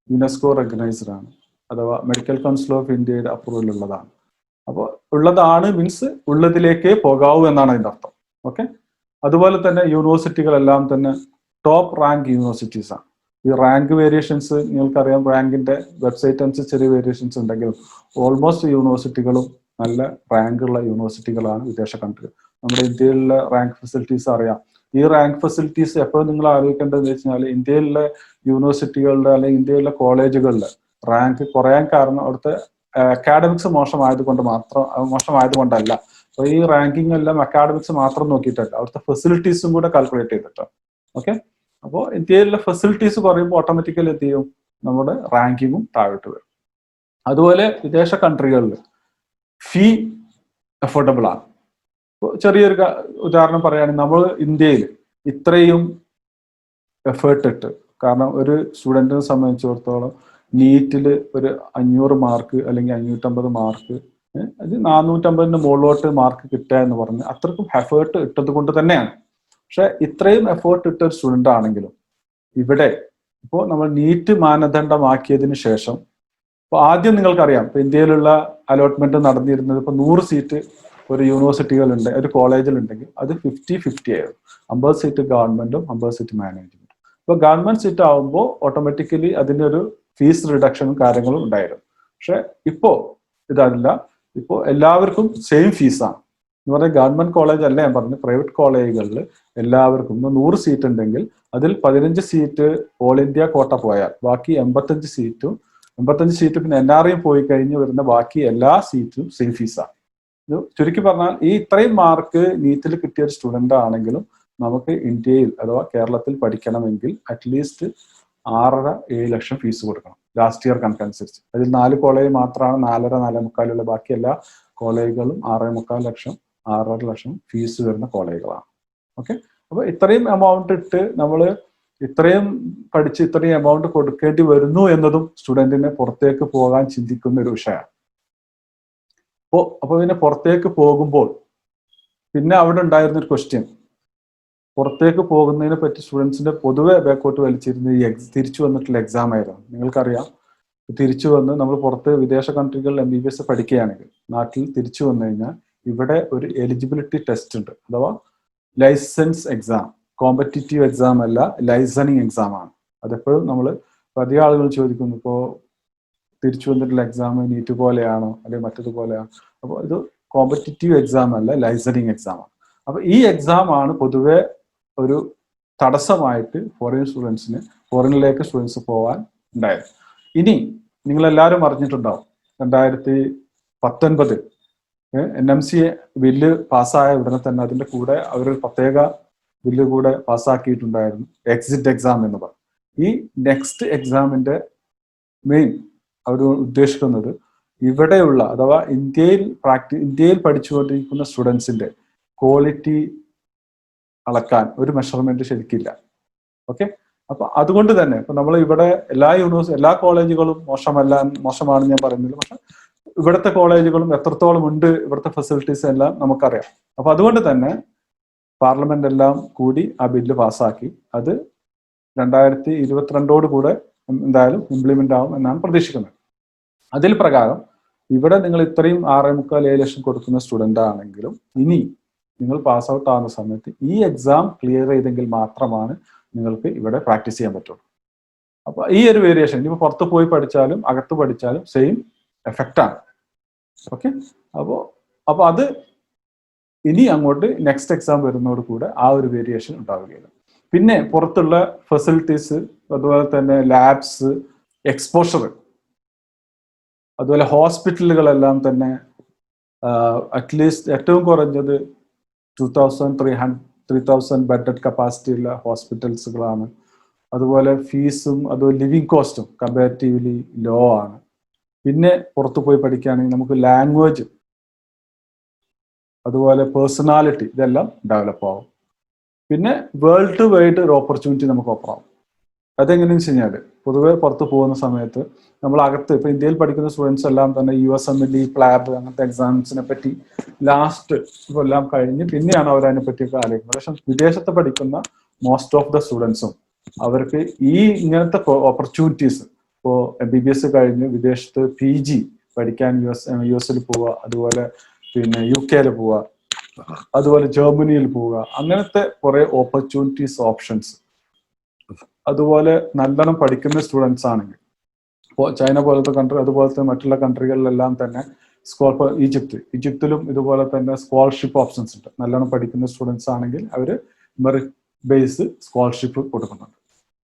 UNESCO റെക്കഗ്നൈസ്ഡ് ആണ്, അഥവാ മെഡിക്കൽ കൗൺസിൽ ഓഫ് ഇന്ത്യയുടെ അപ്രൂവൽ ഉള്ളതാണ്. അപ്പോൾ ഉള്ളതാണ് മീൻസ് ഉള്ളതിലേക്കേ പോകാവൂ എന്നാണ് അതിൻ്റെ അർത്ഥം. ഓക്കെ, അതുപോലെ തന്നെ യൂണിവേഴ്സിറ്റികളെല്ലാം തന്നെ ടോപ്പ് റാങ്ക് യൂണിവേഴ്സിറ്റീസ് ആണ്. ഈ റാങ്ക് വേരിയേഷൻസ് നിങ്ങൾക്കറിയാം, റാങ്കിന്റെ വെബ്സൈറ്റ് അനുസരിച്ച് ചെറിയ വേരിയേഷൻസ് ഉണ്ടെങ്കിലും ഓൾമോസ്റ്റ് യൂണിവേഴ്സിറ്റികളും നല്ല റാങ്ക് ഉള്ള യൂണിവേഴ്സിറ്റികളാണ് വിദേശ കൺട്രികൾ. നമ്മുടെ ഇന്ത്യയിലുള്ള റാങ്ക് ഫെസിലിറ്റീസ് അറിയാം, ഈ റാങ്ക് ഫെസിലിറ്റീസ് എപ്പോഴും നിങ്ങൾ ആലോചിക്കേണ്ടതെന്ന് വെച്ചാൽ ഇന്ത്യയിലുള്ള യൂണിവേഴ്സിറ്റികളുടെ അല്ലെങ്കിൽ ഇന്ത്യയിലെ കോളേജുകളിലെ റാങ്ക് കുറയാൻ കാരണം അവിടുത്തെ അക്കാഡമിക്സ് മോശമായതുകൊണ്ടല്ല. അപ്പൊ ഈ റാങ്കിങ് എല്ലാം അക്കാഡമിക്സ് മാത്രം നോക്കിയിട്ടല്ല, അവിടുത്തെ ഫെസിലിറ്റീസും കൂടെ കാൽക്കുലേറ്റ് ചെയ്തിട്ടാണ്. ഓക്കെ, അപ്പോൾ ഇന്ത്യയിലെ ഫെസിലിറ്റീസ് കുറയുമ്പോൾ ഓട്ടോമാറ്റിക്കലി എന്ത് ചെയ്യും, നമ്മുടെ റാങ്കിങ്ങും താഴോട്ട് വരും. അതുപോലെ വിദേശ കൺട്രികളിൽ ഫീ അഫോർഡബിൾ ആണ്. ചെറിയൊരു ഉദാഹരണം പറയുകയാണെങ്കിൽ നമ്മൾ ഇന്ത്യയിൽ ഇത്രയും എഫേർട്ട് ഇട്ട്, കാരണം ഒരു സ്റ്റുഡൻറ്റിനെ സംബന്ധിച്ചിടത്തോളം നീറ്റിൽ ഒരു 500 മാർക്ക് അല്ലെങ്കിൽ 550 മാർക്ക്, അത് 450 മുകളിലോട്ട് മാർക്ക് കിട്ടുക എന്ന് പറഞ്ഞ് അത്രക്കും എഫേർട്ട് ഇട്ടത് കൊണ്ട് തന്നെയാണ്. പക്ഷെ ഇത്രയും എഫേർട്ട് ഇട്ട ഒരു സ്റ്റുഡൻ്റ് ആണെങ്കിലും ഇവിടെ ഇപ്പോൾ നമ്മൾ നീറ്റ് മാനദണ്ഡമാക്കിയതിന് ശേഷം, ഇപ്പോൾ ആദ്യം നിങ്ങൾക്കറിയാം, ഇപ്പോൾ ഇന്ത്യയിലുള്ള അലോട്ട്മെന്റ് നടന്നിരുന്നത് ഇപ്പോൾ 100 സീറ്റ് ഒരു യൂണിവേഴ്സിറ്റികളുണ്ട്, ഒരു കോളേജിലുണ്ടെങ്കിൽ അത് 50-50 ആയിരുന്നു. 50 സീറ്റ് ഗവൺമെന്റും 50 സീറ്റ് മാനേജ്മെന്റും. ഇപ്പോൾ ഗവൺമെന്റ് സീറ്റ് ആവുമ്പോൾ ഓട്ടോമാറ്റിക്കലി അതിനൊരു ഫീസ് റിഡക്ഷനും കാര്യങ്ങളും ഉണ്ടായിരുന്നു. പക്ഷെ ഇപ്പോൾ ഇതല്ല, ഇപ്പോൾ എല്ലാവർക്കും സെയിം ഫീസാണ് എന്ന് പറഞ്ഞാൽ ഗവൺമെന്റ് കോളേജ് അല്ല ഞാൻ പറഞ്ഞു, പ്രൈവറ്റ് കോളേജുകളിൽ എല്ലാവർക്കും 100 സീറ്റ് ഉണ്ടെങ്കിൽ അതിൽ 15 സീറ്റ് ഓൾ ഇന്ത്യ കോട്ട പോയാൽ ബാക്കി 85 സീറ്റ് പിന്നെ NRI പോയി കഴിഞ്ഞ് വരുന്ന ബാക്കി എല്ലാ സീറ്റും സെയിം ഫീസാണ്. ചുരുക്കി പറഞ്ഞാൽ ഈ ഇത്രയും മാർക്ക് നീറ്റിൽ കിട്ടിയ ഒരു സ്റ്റുഡൻ്റ് ആണെങ്കിലും നമുക്ക് ഇന്ത്യയിൽ അഥവാ കേരളത്തിൽ പഠിക്കണമെങ്കിൽ അറ്റ്ലീസ്റ്റ് 6.5-7 ലക്ഷം ഫീസ് കൊടുക്കണം ലാസ്റ്റ് ഇയർ കണക്കനുസരിച്ച്. അതിൽ 4 കോളേജ് മാത്രമാണ് 4.5-4.25 ബാക്കി എല്ലാ കോളേജുകളും 6.25 ലക്ഷം 6.5 ലക്ഷം ഫീസ് വരുന്ന കോളേജുകളാണ്. ഓക്കെ, അപ്പൊ ഇത്രയും എമൗണ്ട് ഇട്ട് നമ്മൾ ഇത്രയും പഠിച്ച് ഇത്രയും എമൗണ്ട് കൊടുക്കേണ്ടി വരുന്നു എന്നതും സ്റ്റുഡൻറ്റിനെ പുറത്തേക്ക് പോകാൻ ചിന്തിക്കുന്ന ഒരു വിഷയമാണ്. അപ്പൊ പിന്നെ പുറത്തേക്ക് പോകുമ്പോൾ പിന്നെ അവിടെ ഉണ്ടായിരുന്ന ഒരു ക്വസ്റ്റ്യൻ, പുറത്തേക്ക് പോകുന്നതിനെ പറ്റി സ്റ്റുഡൻസിന്റെ പൊതുവെ ബാക്കോട്ട് വലിച്ചിരുന്ന ഈ തിരിച്ചു വന്നിട്ടുള്ള എക്സാം ആയിരുന്നു. നിങ്ങൾക്കറിയാം, തിരിച്ചു വന്ന് നമ്മൾ പുറത്ത് വിദേശ കൺട്രികളിൽ MBBS പഠിക്കുകയാണെങ്കിൽ നാട്ടിൽ തിരിച്ചു വന്നു കഴിഞ്ഞാൽ ഇവിടെ ഒരു എലിജിബിലിറ്റി ടെസ്റ്റ് ഉണ്ട്, അഥവാ ലൈസൻസ് എക്സാം. കോമ്പറ്റീറ്റീവ് എക്സാം അല്ല, ലൈസണിങ് എക്സാം ആണ്. അതെപ്പോഴും നമ്മൾ അധികം ആളുകൾ ചോദിക്കുന്നു, ഇപ്പോൾ തിരിച്ചു വന്നിട്ടുള്ള എക്സാം നീറ്റ് പോലെയാണോ അല്ലെങ്കിൽ മറ്റതുപോലെയാണോ? അപ്പോൾ ഇത് കോമ്പറ്റീറ്റീവ് എക്സാം അല്ല, ലൈസണിങ് എക്സാം ആണ്. അപ്പൊ ഈ എക്സാം ആണ് പൊതുവെ ഒരു തടസ്സമായിട്ട് ഫോറിനിലേക്ക് സ്റ്റുഡൻസ് പോകാൻ ഉണ്ടായത്. ഇനി നിങ്ങളെല്ലാവരും അറിഞ്ഞിട്ടുണ്ടാവും, 2019 NMC ബില്ല് പാസ്സായ ഉടനെ തന്നെ അതിന്റെ കൂടെ അവരൊരു പ്രത്യേക ബില്ല് കൂടെ പാസ്സാക്കിയിട്ടുണ്ടായിരുന്നു, എക്സിറ്റ് എക്സാം എന്ന് പറയും. ഈ നെക്സ്റ്റ് എക്സാമിന്റെ മെയിൻ അവർ ഉദ്ദേശിക്കുന്നത് ഇവിടെയുള്ള അഥവാ ഇന്ത്യയിൽ പഠിച്ചുകൊണ്ടിരിക്കുന്ന സ്റ്റുഡൻസിന്റെ ക്വാളിറ്റി അളക്കാൻ ഒരു മെഷർമെന്റ് ശരിക്കില്ല. ഓക്കെ, അപ്പൊ അതുകൊണ്ട് തന്നെ ഇപ്പൊ നമ്മൾ ഇവിടെ എല്ലാ കോളേജുകളും മോശമാണെന്ന് ഞാൻ പറയുന്നില്ല, പക്ഷെ ഇവിടുത്തെ കോളേജുകളും എത്രത്തോളം ഉണ്ട്, ഇവിടുത്തെ ഫെസിലിറ്റീസ് എല്ലാം നമുക്കറിയാം. അപ്പൊ അതുകൊണ്ട് തന്നെ പാർലമെന്റ് എല്ലാം കൂടി ആ ബില്ല് പാസ്സാക്കി. അത് 2022 കൂടെ എന്തായാലും ഇംപ്ലിമെന്റ് ആവും എന്നാണ് പ്രതീക്ഷിക്കുന്നത്. അതിൽ പ്രകാരം ഇവിടെ നിങ്ങൾ ഇത്രയും 6.25-7 ലക്ഷം കൊടുക്കുന്ന സ്റ്റുഡൻ്റ് ആണെങ്കിലും ഇനി നിങ്ങൾ പാസ് ഔട്ട് ആവുന്ന സമയത്ത് ഈ എക്സാം ക്ലിയർ ചെയ്തെങ്കിൽ മാത്രമാണ് നിങ്ങൾക്ക് ഇവിടെ പ്രാക്ടീസ് ചെയ്യാൻ പറ്റുള്ളൂ. അപ്പൊ ഈ ഒരു വേരിയേഷൻ ഇനിയിപ്പോൾ പുറത്ത് പോയി പഠിച്ചാലും അകത്ത് പഠിച്ചാലും സെയിം എഫക്റ്റ് ആണ്. ഓക്കെ, അപ്പോൾ അത് ഇനി അങ്ങോട്ട് നെക്സ്റ്റ് എക്സാം വരുന്നതോട് കൂടെ ആ ഒരു വേരിയേഷൻ ഉണ്ടാവുകയില്ല. പിന്നെ പുറത്തുള്ള ഫെസിലിറ്റീസ്, അതുപോലെ തന്നെ ലാബ്സ്, എക്സ്പോഷർ, അതുപോലെ ഹോസ്പിറ്റലുകളെല്ലാം തന്നെ അറ്റ്ലീസ്റ്റ് ഏറ്റവും കുറഞ്ഞത് 2,300 ബെഡഡ് കപ്പാസിറ്റി ഉള്ള ഹോസ്പിറ്റൽസുകളാണ്. അതുപോലെ ഫീസും അതുപോലെ ലിവിങ് കോസ്റ്റും കമ്പാരിറ്റീവ്ലി ലോ ആണ്. പിന്നെ പുറത്തു പോയി പഠിക്കുകയാണെങ്കിൽ നമുക്ക് ലാംഗ്വേജ്, അതുപോലെ പേഴ്സണാലിറ്റി, ഇതെല്ലാം ഡെവലപ്പ് ആവും. പിന്നെ വേൾഡ് വൈഡ് ഒരു ഓപ്പർച്യൂണിറ്റി നമുക്ക് ഓഫർ ആവും. അതെങ്ങനെയാണെന്ന് വെച്ച് കഴിഞ്ഞാൽ പൊതുവെ പുറത്ത് പോകുന്ന സമയത്ത് നമ്മൾ അകത്ത് ഇപ്പൊ ഇന്ത്യയിൽ പഠിക്കുന്ന സ്റ്റുഡൻസ് എല്ലാം തന്നെ USMLE, PLAB അങ്ങനത്തെ എക്സാംസിനെ പറ്റി ലാസ്റ്റ് എല്ലാം കഴിഞ്ഞ് പിന്നെയാണ് അവർ അതിനെ പറ്റിയൊക്കെ ആലോചിക്കുന്നത്. പക്ഷെ വിദേശത്ത് പഠിക്കുന്ന മോസ്റ്റ് ഓഫ് ദ സ്റ്റുഡൻസും അവർക്ക് ഈ ഇങ്ങനത്തെ ഓപ്പർച്യൂണിറ്റീസ്, ഇപ്പോൾ MBBS കഴിഞ്ഞ് വിദേശത്ത് PG പഠിക്കാൻ US പോവുക, അതുപോലെ പിന്നെ UK പോവുക, അതുപോലെ ജർമ്മനിയിൽ പോവുക, അങ്ങനത്തെ കുറെ ഓപ്പർച്യൂണിറ്റീസ്, ഓപ്ഷൻസ്. അതുപോലെ നല്ലോണം പഠിക്കുന്ന സ്റ്റുഡൻസ് ആണെങ്കിൽ ഇപ്പോൾ ചൈന പോലത്തെ കൺട്രി, അതുപോലത്തെ മറ്റുള്ള കൺട്രികളിലെല്ലാം തന്നെ ഈജിപ്തിലും ഇതുപോലെ തന്നെ സ്കോളർഷിപ്പ് ഓപ്ഷൻസ് ഉണ്ട്. നല്ലോണം പഠിക്കുന്ന സ്റ്റുഡൻസ് ആണെങ്കിൽ അവർ ബേസ് സ്കോളർഷിപ്പ് കൊടുക്കുന്നുണ്ട്.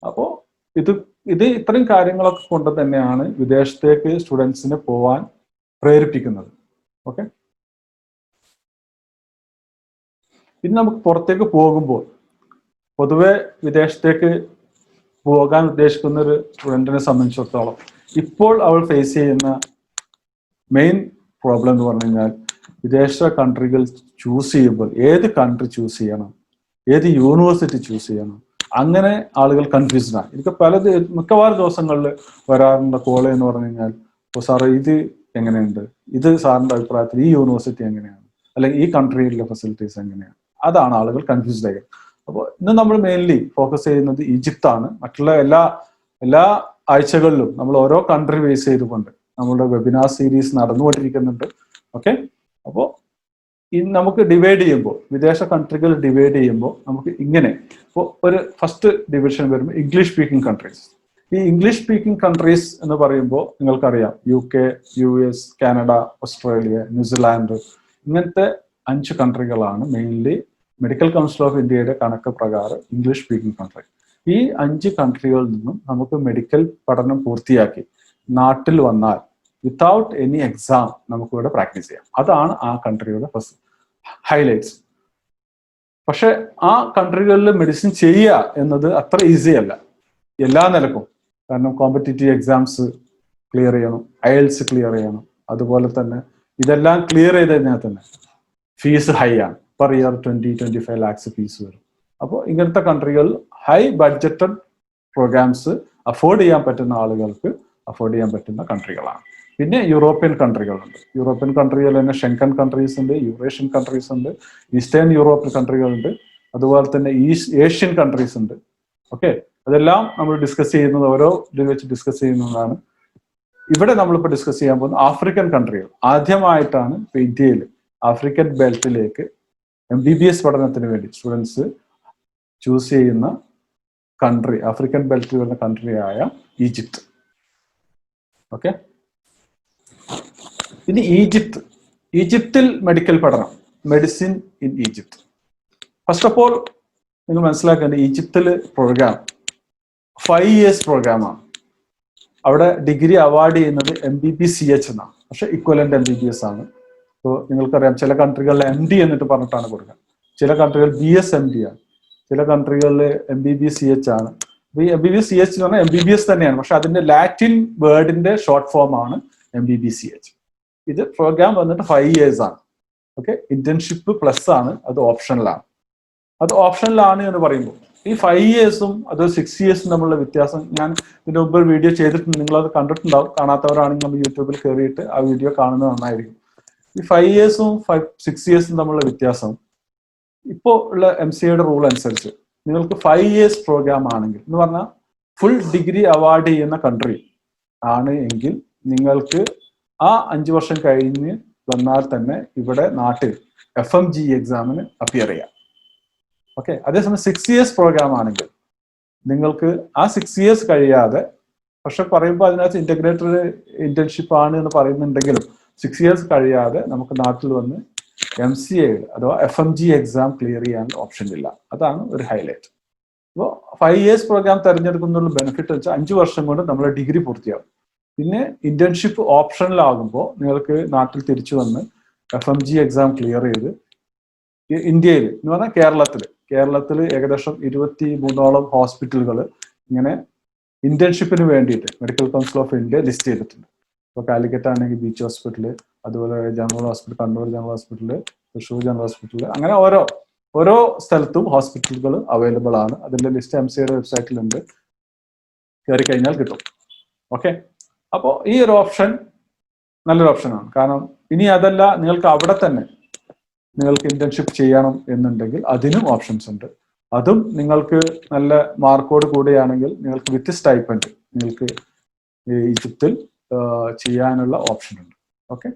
അപ്പോൾ ഇത് ഇത്രയും കാര്യങ്ങളൊക്കെ കൊണ്ട് തന്നെയാണ് വിദേശത്തേക്ക് സ്റ്റുഡൻസിനെ പോവാൻ പ്രേരിപ്പിക്കുന്നത്. ഓക്കെ, ഇനി നമുക്ക് പുറത്തേക്ക് പോകുമ്പോൾ പൊതുവെ വിദേശത്തേക്ക് പോകാൻ ഉദ്ദേശിക്കുന്ന ഒരു സ്റ്റുഡൻറ്റിനെ സംബന്ധിച്ചിടത്തോളം ഇപ്പോൾ അവൾ ഫേസ് ചെയ്യുന്ന മെയിൻ പ്രോബ്ലം എന്ന് പറഞ്ഞു കഴിഞ്ഞാൽ വിദേശ കൺട്രികൾ ചൂസ് ചെയ്യുമ്പോൾ ഏത് കൺട്രി ചൂസ് ചെയ്യണം, ഏത് യൂണിവേഴ്സിറ്റി ചൂസ് ചെയ്യണം, അങ്ങനെ ആളുകൾ കൺഫ്യൂസ്ഡ് ആണ്. എനിക്ക് മിക്കവാറും ദിവസങ്ങളിൽ വരാറുള്ള കോള് എന്ന് പറഞ്ഞു കഴിഞ്ഞാൽ, ഓ സാറേ ഇത് എങ്ങനെയുണ്ട്, ഇത് സാറിന്റെ അഭിപ്രായത്തിൽ ഈ യൂണിവേഴ്സിറ്റി എങ്ങനെയാണ്, അല്ലെങ്കിൽ ഈ കൺട്രിയിലെ ഫെസിലിറ്റീസ് എങ്ങനെയാണ്, അതാണ് ആളുകൾ കൺഫ്യൂസ്ഡ് ആയത്. അപ്പോൾ ഇന്ന് നമ്മൾ മെയിൻലി ഫോക്കസ് ചെയ്യുന്നത് ഈജിപ്താണ്. മറ്റുള്ള എല്ലാ ആഴ്ചകളിലും നമ്മൾ ഓരോ കൺട്രി ബേസ് ചെയ്തുകൊണ്ട് നമ്മളുടെ വെബിനാർ സീരീസ് നടന്നുകൊണ്ടിരിക്കുന്നുണ്ട്. ഓക്കെ, അപ്പോൾ നമുക്ക് ഡിവൈഡ് ചെയ്യുമ്പോൾ, വിദേശ കൺട്രികൾ ഡിവൈഡ് ചെയ്യുമ്പോൾ നമുക്ക് ഇങ്ങനെ ഇപ്പോൾ ഒരു ഫസ്റ്റ് ഡിവിഷൻ വരുമ്പോൾ ഇംഗ്ലീഷ് സ്പീക്കിംഗ് കൺട്രീസ്. ഈ ഇംഗ്ലീഷ് സ്പീക്കിംഗ് കൺട്രീസ് എന്ന് പറയുമ്പോൾ നിങ്ങൾക്കറിയാം UK, US, Canada, Australia, New Zealand, ഇങ്ങനത്തെ 5 കൺട്രികളാണ് മെയിൻലി മെഡിക്കൽ കൗൺസിൽ ഓഫ് ഇന്ത്യയുടെ കണക്ക് പ്രകാരം ഇംഗ്ലീഷ് സ്പീക്കിംഗ് കൺട്രി. ഈ 5 കൺട്രികളിൽ നിന്നും നമുക്ക് മെഡിക്കൽ പഠനം പൂർത്തിയാക്കി നാട്ടിൽ വന്നാൽ വിത്തൗട്ട് എനി എക്സാം നമുക്കിവിടെ പ്രാക്ടീസ് ചെയ്യാം. അതാണ് ആ കൺട്രിയുടെ ഫസ്റ്റ് ഹൈലൈറ്റ്സ്. പക്ഷെ ആ കൺട്രികളിൽ മെഡിസിൻ ചെയ്യുക എന്നത് അത്ര ഈസി അല്ല എല്ലാ നിലക്കും. കാരണം കോമ്പറ്റീറ്റീവ് എക്സാംസ് ക്ലിയർ ചെയ്യണം, IELTS ക്ലിയർ ചെയ്യണം, അതുപോലെ തന്നെ ഇതെല്ലാം ക്ലിയർ ചെയ്ത് കഴിഞ്ഞാൽ തന്നെ ഫീസ് ഹൈ ആണ്. പെർ ഇയർ 20-25 lakhs ഫീസ് വരും. അപ്പോൾ ഇങ്ങനത്തെ കൺട്രികളിൽ ഹൈ ബഡ്ജറ്റഡ് പ്രോഗ്രാംസ് അഫോർഡ് ചെയ്യാൻ പറ്റുന്ന ആളുകൾക്ക് അഫോർഡ് ചെയ്യാൻ പറ്റുന്ന കൺട്രികളാണ്. പിന്നെ യൂറോപ്യൻ കൺട്രികളുണ്ട്. യൂറോപ്യൻ കൺട്രികൾ തന്നെ ഷെങ്കൻ കൺട്രീസ് ഉണ്ട്, യൂറേഷ്യൻ കൺട്രീസ് ഉണ്ട്, ഈസ്റ്റേൺ യൂറോപ്യൻ കൺട്രികളുണ്ട്, അതുപോലെ തന്നെ ഏഷ്യൻ കൺട്രീസ് ഉണ്ട്. ഓക്കെ, അതെല്ലാം നമ്മൾ ഡിസ്കസ് ചെയ്യുന്നത് ഓരോ ഇതിൽ വെച്ച് ഡിസ്കസ് ചെയ്യുന്നതാണ്. ഇവിടെ നമ്മളിപ്പോൾ ഡിസ്കസ് ചെയ്യാൻ പോകുന്ന ആഫ്രിക്കൻ കൺട്രികൾ. ആദ്യമായിട്ടാണ് ഇപ്പോൾ ഇന്ത്യയിൽ ആഫ്രിക്കൻ ബെൽറ്റിലേക്ക് MBBS പഠനത്തിന് വേണ്ടി സ്റ്റുഡൻസ് ചൂസ് ചെയ്യുന്ന കൺട്രി, ആഫ്രിക്കൻ ബെൽറ്റിൽ വരുന്ന കൺട്രിയായ ഈജിപ്ത്. ഓക്കെ, ഇനി ഈജിപ്തിൽ മെഡിക്കൽ പഠനം, medicine in Egypt. First of all നിങ്ങൾ മനസ്സിലാക്കേണ്ടത് ഈജിപ്തില് പ്രോഗ്രാം 5 years പ്രോഗ്രാമാണ്. അവിടെ ഡിഗ്രി അവാർഡ് ചെയ്യുന്നത് MBBCH എന്നാണ്, പക്ഷെ ഇക്വലന്റ് MBBS ആണ്. ഇപ്പോൾ നിങ്ങൾക്കറിയാം ചില കൺട്രികളിൽ MD എന്നിട്ട് പറഞ്ഞിട്ടാണ് കൊടുക്കുക, ചില കൺട്രികൾ BSMD ആണ്, ചില കൺട്രികളിൽ MBBCH ആണ്. ഈ MBBCH എന്ന് പറഞ്ഞാൽ MBBS തന്നെയാണ്, പക്ഷെ അതിന്റെ ലാറ്റിൻ വേർഡിന്റെ ഷോർട്ട് ഫോം ആണ് MBBCH. ഇത് പ്രോഗ്രാം വന്നിട്ട് 5 years ആണ്. ഓക്കെ, ഇന്റേൺഷിപ്പ് പ്ലസ് ആണ്, അത് ഓപ്ഷനിലാണ്. എന്ന് പറയുമ്പോൾ ഈ 5 yearsഉം അത് 6 yearsഉം തമ്മിലുള്ള വ്യത്യാസം ഞാൻ ഇതിന് മുമ്പ് വീഡിയോ ചെയ്തിട്ടുണ്ട്, നിങ്ങളത് കണ്ടിട്ടുണ്ടാവും. കാണാത്തവരാണെങ്കിൽ നമ്മൾ യൂട്യൂബിൽ കയറിയിട്ട് ആ വീഡിയോ കാണുന്നത് നന്നായിരിക്കും. ഈ 5 yearsഉം 6 yearsഉം തമ്മിലുള്ള വ്യത്യാസം ഇപ്പോൾ ഉള്ള MCAയുടെ റൂൾ അനുസരിച്ച് നിങ്ങൾക്ക് 5 years പ്രോഗ്രാം ആണെങ്കിൽ എന്ന് പറഞ്ഞാൽ ഫുൾ ഡിഗ്രി അവാർഡ് ചെയ്യുന്ന കൺട്രി ആണ് എങ്കിൽ നിങ്ങൾക്ക് ആ 5 വർഷം കഴിഞ്ഞ് വന്നാൽ തന്നെ ഇവിടെ നാട്ടിൽ FMG എക്സാമിന് അപ്പിയർ ചെയ്യാം. ഓക്കെ, അതേസമയം 6 years പ്രോഗ്രാം ആണെങ്കിൽ നിങ്ങൾക്ക് ആ 6 years കഴിയാതെ, പക്ഷെ പറയുമ്പോൾ അതിനകത്ത് ഇന്റഗ്രേറ്റഡ് ഇന്റേൺഷിപ്പ് ആണ് എന്ന് പറയുന്നുണ്ടെങ്കിലും 6 years കഴിയാതെ നമുക്ക് നാട്ടിൽ വന്ന് MCA അഥവാ FMG എക്സാം ക്ലിയർ ചെയ്യാൻ ഓപ്ഷൻ ഇല്ല. അതാണ് ഒരു ഹൈലൈറ്റ്. അപ്പോൾ 5 years പ്രോഗ്രാം തിരഞ്ഞെടുക്കുന്നതിനുള്ള ബെനിഫിറ്റ് വെച്ചാൽ 5 വർഷം കൊണ്ട് നമ്മളെ ഡിഗ്രി പൂർത്തിയാവും. പിന്നെ ഇന്റേൺഷിപ്പ് ഓപ്ഷനിലാകുമ്പോൾ നിങ്ങൾക്ക് നാട്ടിൽ തിരിച്ചു വന്ന് FMG എക്സാം ക്ലിയർ ചെയ്ത് ഇന്ത്യയിൽ എന്ന് പറഞ്ഞാൽ കേരളത്തിൽ ഏകദേശം 23ഓളം ഹോസ്പിറ്റലുകൾ ഇങ്ങനെ ഇന്റേൺഷിപ്പിന് വേണ്ടിയിട്ട് medical council of India list ചെയ്തിട്ടുണ്ട്. ഇപ്പോൾ കാലിക്കറ്റ് ആണെങ്കിൽ ബീച്ച് ഹോസ്പിറ്റല്, അതുപോലെ general hospital, Kannur general hospital, Thrissur general hospital, അങ്ങനെ ഓരോ സ്ഥലത്തും ഹോസ്പിറ്റലുകൾ അവൈലബിൾ ആണ്. അതിന്റെ ലിസ്റ്റ് MCAയുടെ വെബ്സൈറ്റിലുണ്ട്, കയറി കഴിഞ്ഞാൽ കിട്ടും. ഓക്കെ, അപ്പോൾ ഈ ഒരു ഓപ്ഷൻ നല്ലൊരു ഓപ്ഷനാണ്. കാരണം ഇനി അതല്ല, നിങ്ങൾക്ക് അവിടെ തന്നെ നിങ്ങൾക്ക് ഇന്റേൺഷിപ്പ് ചെയ്യണം എന്നുണ്ടെങ്കിൽ അതിനും ഓപ്ഷൻസ് ഉണ്ട്. അതും നിങ്ങൾക്ക് നല്ല മാർക്കോട് കൂടിയാണെങ്കിൽ നിങ്ങൾക്ക് വിത്ത് സ്റ്റൈപ്പൻഡ് നിങ്ങൾക്ക് ഈജിപ്തിൽ ചെയ്യാനുള്ള ഓപ്ഷൻ ഉണ്ട്. ഓക്കെ,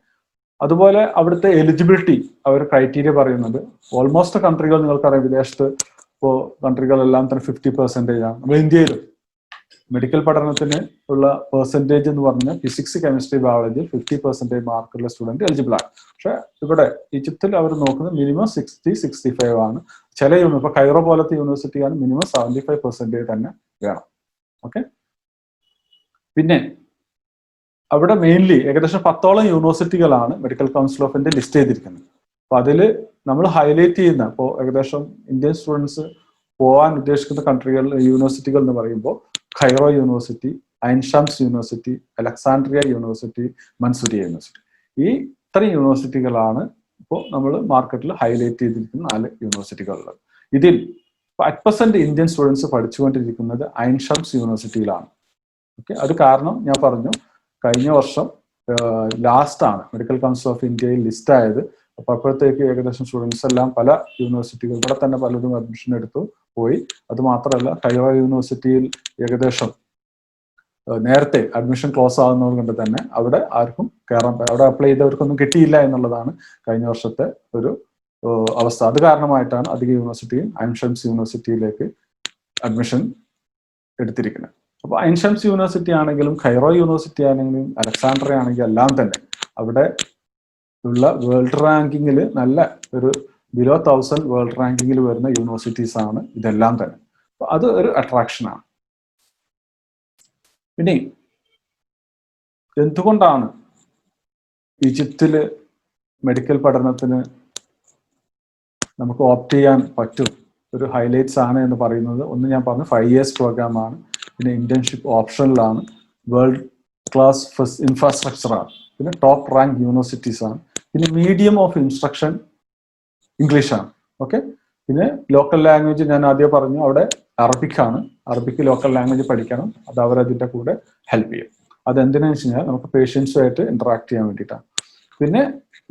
അതുപോലെ അവിടുത്തെ എലിജിബിലിറ്റി അവർ ക്രൈറ്റീരിയ പറയുന്നത് ഓൾമോസ്റ്റ് കൺട്രികൾ നിങ്ങൾക്കറിയാം, വിദേശത്ത് ഇപ്പോൾ കൺട്രികളെല്ലാം തന്നെ 50% ആണ്. നമ്മൾ ഇന്ത്യയിലും മെഡിക്കൽ പഠനത്തിന് ഉള്ള പെർസെൻറ്റേജ് എന്ന് പറഞ്ഞാൽ ഫിസിക്സ്, കെമിസ്ട്രി, ബയോളജി 50% മാർക്കുള്ള സ്റ്റുഡൻറ് എലിജിബിൾ ആണ്. പക്ഷെ ഇവിടെ ഈജിപ്തിൽ അവർ നോക്കുന്നത് മിനിമം 60-65 ആണ്. ചില ഇപ്പൊ കൈറോ പോലത്തെ യൂണിവേഴ്സിറ്റിയാണ് മിനിമം 75% തന്നെ വേണം. ഓക്കെ. പിന്നെ അവിടെ മെയിൻലി ഏകദേശം 10ഓളം യൂണിവേഴ്സിറ്റികളാണ് medical council of India list ചെയ്തിരിക്കുന്നത്. അപ്പൊ അതിൽ നമ്മൾ ഹൈലൈറ്റ് ചെയ്യുന്ന ഇപ്പോൾ ഏകദേശം ഇന്ത്യൻ സ്റ്റുഡൻസ് പോകാൻ ഉദ്ദേശിക്കുന്ന കൺട്രികൾ യൂണിവേഴ്സിറ്റികൾ എന്ന് പറയുമ്പോൾ Cairo university, Ain Shams university, Alexandria university, Mansoura university, ഈ ഇത്രയും യൂണിവേഴ്സിറ്റികളാണ് ഇപ്പോൾ നമ്മൾ മാർക്കറ്റിൽ ഹൈലൈറ്റ് ചെയ്തിരിക്കുന്ന 4 യൂണിവേഴ്സിറ്റികളുള്ളത്. ഇതിൽ അറ്റ് പ്രസന്റ് ഇന്ത്യൻ സ്റ്റുഡൻസ് പഠിച്ചുകൊണ്ടിരിക്കുന്നത് ഐൻ ഷംസ് യൂണിവേഴ്സിറ്റിയിലാണ്. ഓക്കെ. അത് കാരണം ഞാൻ പറഞ്ഞു, കഴിഞ്ഞ വർഷം ലാസ്റ്റ് ആണ് മെഡിക്കൽ കൗൺസിൽ ഓഫ് ഇന്ത്യയിൽ ലിസ്റ്റ് ആയത്. അപ്പൊ അപ്പോഴത്തേക്ക് ഏകദേശം സ്റ്റുഡൻസ് എല്ലാം പല യൂണിവേഴ്സിറ്റികൾ ഇവിടെ തന്നെ പലരും അഡ്മിഷൻ എടുത്തു പോയി. അത് മാത്രമല്ല കൈറോ യൂണിവേഴ്സിറ്റിയിൽ ഏകദേശം നേരത്തെ അഡ്മിഷൻ ക്ലോസ് ആകുന്നത് കൊണ്ട് തന്നെ അവിടെ ആർക്കും കയറാൻ, അവിടെ അപ്ലൈ ചെയ്തവർക്കൊന്നും കിട്ടിയില്ല എന്നുള്ളതാണ് കഴിഞ്ഞ വർഷത്തെ ഒരു അവസ്ഥ. അത് കാരണമായിട്ടാണ് അധിക യൂണിവേഴ്സിറ്റിയും ഐൻ ഷംസ് യൂണിവേഴ്സിറ്റിയിലേക്ക് അഡ്മിഷൻ എടുത്തിരിക്കുന്നത്. അപ്പോൾ ഐൻ ഷംസ് യൂണിവേഴ്സിറ്റി ആണെങ്കിലും കൈറോ യൂണിവേഴ്സിറ്റി ആണെങ്കിലും അലക്സാൻഡ്രിയ ആണെങ്കിലും എല്ലാം തന്നെ അവിടെ ഉള്ള വേൾഡ് റാങ്കിങ്ങിൽ നല്ല ഒരു ബിലോ 1000 വേൾഡ് റാങ്കിങ്ങിൽ വരുന്ന യൂണിവേഴ്സിറ്റീസ് ആണ് ഇതെല്ലാം തന്നെ. അപ്പൊ അത് ഒരു അട്രാക്ഷനാണ്. ഇനി എന്തുകൊണ്ടാണ് ഈജിപ്തില് മെഡിക്കൽ പഠനത്തിന് നമുക്ക് ഓപ്റ്റ് ചെയ്യാൻ പറ്റും, ഒരു ഹൈലൈറ്റ്സ് ആണ് എന്ന് പറയുന്നത്, ഒന്ന് ഞാൻ പറഞ്ഞു 5 years പ്രോഗ്രാം ആണ്, പിന്നെ ഇന്റേൺഷിപ്പ് ഓപ്ഷനിലാണ്, വേൾഡ് ക്ലാസ് ഇൻഫ്രാസ്ട്രക്ചർ ആണ്, പിന്നെ ടോപ്പ് റാങ്ക് യൂണിവേഴ്സിറ്റീസ് ആണ്, പിന്നെ മീഡിയം ഓഫ് ഇൻസ്ട്രക്ഷൻ ഇംഗ്ലീഷാണ്. ഓക്കെ. പിന്നെ ലോക്കൽ ലാംഗ്വേജ് ഞാൻ ആദ്യം പറഞ്ഞു, അവിടെ അറബിക്കാണ്. അറബിക്ക് ലോക്കൽ ലാംഗ്വേജ് പഠിക്കണം. അത് അവരതിൻ്റെ കൂടെ ഹെൽപ്പ് ചെയ്യും. അതെന്തിനാന്ന് വെച്ച് കഴിഞ്ഞാൽ നമുക്ക് പേഷ്യൻസുമായിട്ട് ഇന്ററാക്ട് ചെയ്യാൻ വേണ്ടിയിട്ടാണ്. പിന്നെ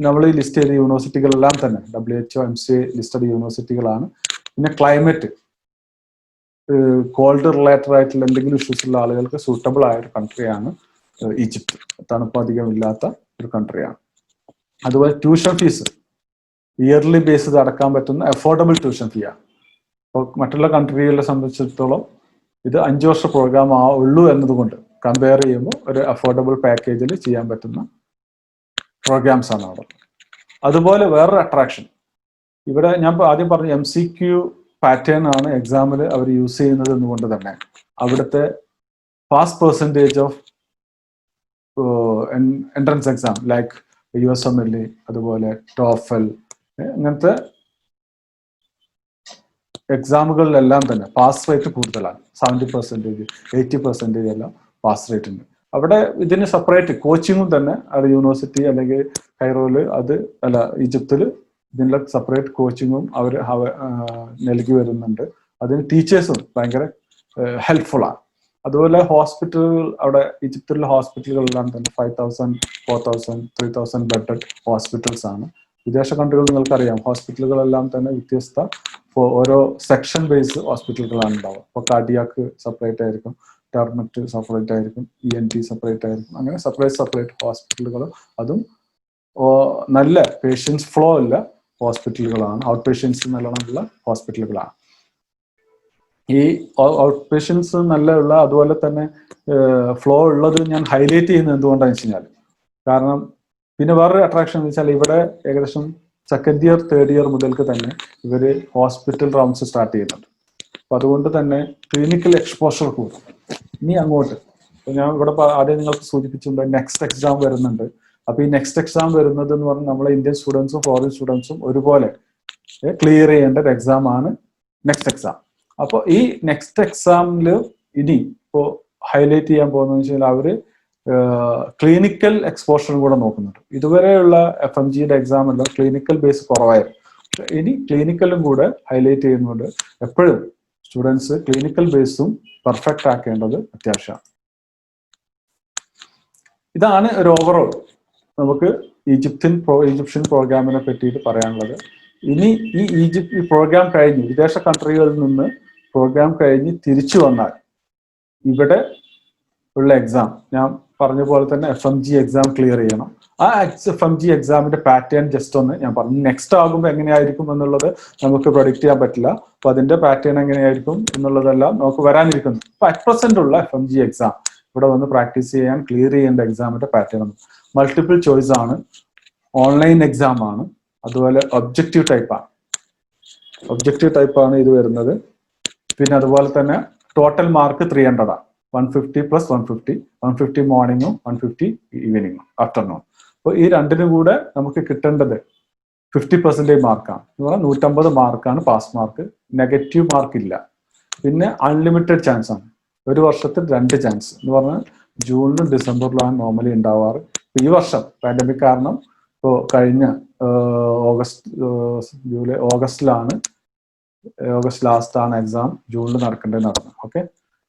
നമ്മൾ ഈ ലിസ്റ്റ് ചെയ്ത യൂണിവേഴ്സിറ്റികളെല്ലാം തന്നെ WHO MCA ലിസ്റ്റഡ് യൂണിവേഴ്സിറ്റികളാണ്. പിന്നെ ക്ലൈമറ്റ്, കോൾഡ് റിലേറ്റഡ് ആയിട്ടുള്ള എന്തെങ്കിലും ഇഷ്യൂസ് ഉള്ള ആളുകൾക്ക് സൂട്ടബിൾ ആയ ഒരു കൺട്രിയാണ് ഈജിപ്ത്. തണുപ്പ് അധികം ഇല്ലാത്ത ഒരു കൺട്രിയാണ്. അതുപോലെ ട്യൂഷൻ ഫീസ് ഇയർലി ബേസിസ് അടക്കാൻ പറ്റുന്ന അഫോർഡബിൾ ട്യൂഷൻ ഫീ ആണ്. അപ്പോൾ മറ്റുള്ള കൺട്രികളെ സംബന്ധിച്ചിടത്തോളം ഇത് 5 വർഷ പ്രോഗ്രാം ഉള്ളൂ എന്നതുകൊണ്ട് കമ്പയർ ചെയ്യുമ്പോൾ ഒരു അഫോർഡബിൾ പാക്കേജിൽ ചെയ്യാൻ പറ്റുന്ന പ്രോഗ്രാംസ് ആണ് അവിടെ. അതുപോലെ വേറൊരു അട്രാക്ഷൻ, ഇവിടെ ഞാൻ ആദ്യം പറഞ്ഞു MCQ പാറ്റേൺ ആണ് എക്സാമിൽ അവർ യൂസ് ചെയ്യുന്നത് എന്നുകൊണ്ട് തന്നെ അവിടുത്തെ pass percentage of entrance exam like USMLE, അതുപോലെ TOEFL, അങ്ങനത്തെ എക്സാമുകളിലെല്ലാം തന്നെ പാസ് റേറ്റ് കൂടുതലാണ്. 70%, 80% എല്ലാം പാസ് റേറ്റ് ഉണ്ട്. അവിടെ ഇതിന് സെപ്പറേറ്റ് കോച്ചിങ്ങും തന്നെ അവിടെ യൂണിവേഴ്സിറ്റി അല്ലെങ്കിൽ കൈറോയില് ഈജിപ്തിൽ ഇതിനുള്ള സെപ്പറേറ്റ് കോച്ചിങ്ങും അവർ നൽകി വരുന്നുണ്ട്. അതിന് ടീച്ചേഴ്സും ഭയങ്കര ഹെൽപ്ഫുള്ളാണ്. അതുപോലെ ഹോസ്പിറ്റലുകൾ, അവിടെ ഈജിപ്തിലെ ഹോസ്പിറ്റലുകളെല്ലാം തന്നെ 5000, 4000, 3000 ബെഡഡ് ഹോസ്പിറ്റൽസ് ആണ്. വിദേശ കൺട്രികൾ നിങ്ങൾക്കറിയാം, ഹോസ്പിറ്റലുകളെല്ലാം തന്നെ വ്യത്യസ്ത ഓരോ സെക്ഷൻ ബേസ് ഹോസ്പിറ്റലുകളാണ് ഉണ്ടാവുക. ഇപ്പോൾ കാർഡിയാക്ക് സെപ്പറേറ്റ് ആയിരിക്കും, ടെർമറ്റ് സെപ്പറേറ്റ് ആയിരിക്കും, ENT സെപ്പറേറ്റ് ആയിരിക്കും, അങ്ങനെ സെപ്പറേറ്റ് ഹോസ്പിറ്റലുകൾ. അതും നല്ല പേഷ്യൻസ് ഫ്ലോ ഉള്ള ഹോസ്പിറ്റലുകളാണ്, ഔട്ട് പേഷ്യൻസ് നല്ലോണമുള്ള ഹോസ്പിറ്റലുകളാണ്. ഈ ഔട്ട് പേഷ്യൻസ് നല്ല ഉള്ള അതുപോലെ തന്നെ ഫ്ലോ ഉള്ളത് ഞാൻ ഹൈലൈറ്റ് ചെയ്യുന്നത് എന്തുകൊണ്ടാണെന്ന് വെച്ച് കഴിഞ്ഞാൽ, കാരണം പിന്നെ വേറൊരു അട്രാക്ഷൻ എന്ന് വെച്ചാൽ ഇവിടെ ഏകദേശം 2nd year 3rd year മുതൽക്ക് തന്നെ ഇവർ ഹോസ്പിറ്റൽ റൗണ്ട്സ് സ്റ്റാർട്ട് ചെയ്യുന്നുണ്ട്. അപ്പൊ അതുകൊണ്ട് തന്നെ ക്ലിനിക്കൽ എക്സ്പോഷർ കൂടും. ഇനി അങ്ങോട്ട് ഞാൻ ഇവിടെ ആദ്യം നിങ്ങൾക്ക് സൂചിപ്പിച്ചിട്ടുണ്ട്, നെക്സ്റ്റ് എക്സാം വരുന്നുണ്ട്. അപ്പൊ ഈ നെക്സ്റ്റ് എക്സാം വരുന്നത് എന്ന് പറഞ്ഞാൽ നമ്മളെ ഇന്ത്യൻ സ്റ്റുഡൻസും ഫോറിൻ സ്റ്റുഡൻസും ഒരുപോലെ ക്ലിയർ ചെയ്യേണ്ട ഒരു എക്സാം ആണ് നെക്സ്റ്റ് എക്സാം. അപ്പോൾ ഈ നെക്സ്റ്റ് എക്സാമിൽ ഇനി ഇപ്പോൾ ഹൈലൈറ്റ് ചെയ്യാൻ പോകുന്നതെന്ന് വെച്ച് കഴിഞ്ഞാൽ അവര് ക്ലിനിക്കൽ എക്സ്പോഷറും കൂടെ നോക്കുന്നുണ്ട്. ഇതുവരെയുള്ള FMGയുടെ എക്സാം എല്ലാം ക്ലിനിക്കൽ ബേസ് കുറവായിരുന്നു. പക്ഷെ ഇനി ക്ലിനിക്കലും കൂടെ ഹൈലൈറ്റ് ചെയ്യുന്നുണ്ട്. എപ്പോഴും സ്റ്റുഡൻസ് ക്ലിനിക്കൽ ബേസും പെർഫെക്റ്റ് ആക്കേണ്ടത് അത്യാവശ്യമാണ്. ഇതാണ് ഒരു ഓവറോൾ നമുക്ക് ഈജിപ്ഷ്യൻ പ്രോഗ്രാമിനെ പറ്റിയിട്ട് പറയാനുള്ളത്. ഇനി ഈ പ്രോഗ്രാം കഴിഞ്ഞ് വിദേശ കൺട്രികളിൽ നിന്ന് പ്രോഗ്രാം കഴിഞ്ഞ് തിരിച്ചു വന്നാൽ ഇവിടെ ഉള്ള എക്സാം ഞാൻ പറഞ്ഞ പോലെ തന്നെ FMG എക്സാം ക്ലിയർ ചെയ്യണം. ആ FMG എക്സാമിന്റെ പാറ്റേൺ ജസ്റ്റ് ഒന്ന് ഞാൻ പറഞ്ഞു. നെക്സ്റ്റ് ആകുമ്പോൾ എങ്ങനെയായിരിക്കും എന്നുള്ളത് നമുക്ക് പ്രൊഡിക്റ്റ് ചെയ്യാൻ പറ്റില്ല. അപ്പൊ അതിന്റെ പാറ്റേൺ എങ്ങനെയായിരിക്കും എന്നുള്ളതെല്ലാം നമുക്ക് വരാനിരിക്കുന്നു. അപ്പൊ അറ്റ് പ്രസന്റ് ഉള്ള FMG എക്സാം ഇവിടെ വന്ന് പ്രാക്ടീസ് ചെയ്യാൻ ക്ലിയർ ചെയ്യേണ്ട എക്സാമിന്റെ പാറ്റേൺ മൾട്ടിപ്പിൾ ചോയ്സ് ആണ്, ഓൺലൈൻ എക്സാം ആണ്, അതുപോലെ ഒബ്ജക്റ്റീവ് ടൈപ്പാണ്. ഒബ്ജക്റ്റീവ് ടൈപ്പാണ് ഇത് വരുന്നത്. പിന്നെ അതുപോലെ തന്നെ ടോട്ടൽ മാർക്ക് 300 ആണ്. 150 + 150, 150 മോർണിംഗും 150 ഈവനിങ്ങും ആഫ്റ്റർനൂൺ. അപ്പോൾ ഈ രണ്ടിനും കൂടെ നമുക്ക് കിട്ടേണ്ടത് 50% മാർക്കാണ്. എന്ന് പറഞ്ഞാൽ 150 മാർക്കാണ് പാസ് മാർക്ക്. നെഗറ്റീവ് മാർക്ക് ഇല്ല. പിന്നെ അൺലിമിറ്റഡ് ചാൻസ് ആണ്. ഒരു വർഷത്തിൽ 2 ചാൻസ് എന്ന് പറഞ്ഞാൽ ജൂണിലും ഡിസംബറിലാണ് നോർമലി ഉണ്ടാവാറ്. ഈ വർഷം പാൻഡമിക് കാരണം ഇപ്പോൾ കഴിഞ്ഞ ഓഗസ്റ്റ് ലാസ്റ്റ് ആണ് എക്സാം, ജൂണിൽ നടക്കേണ്ടത് നടന്നു. ഓക്കെ,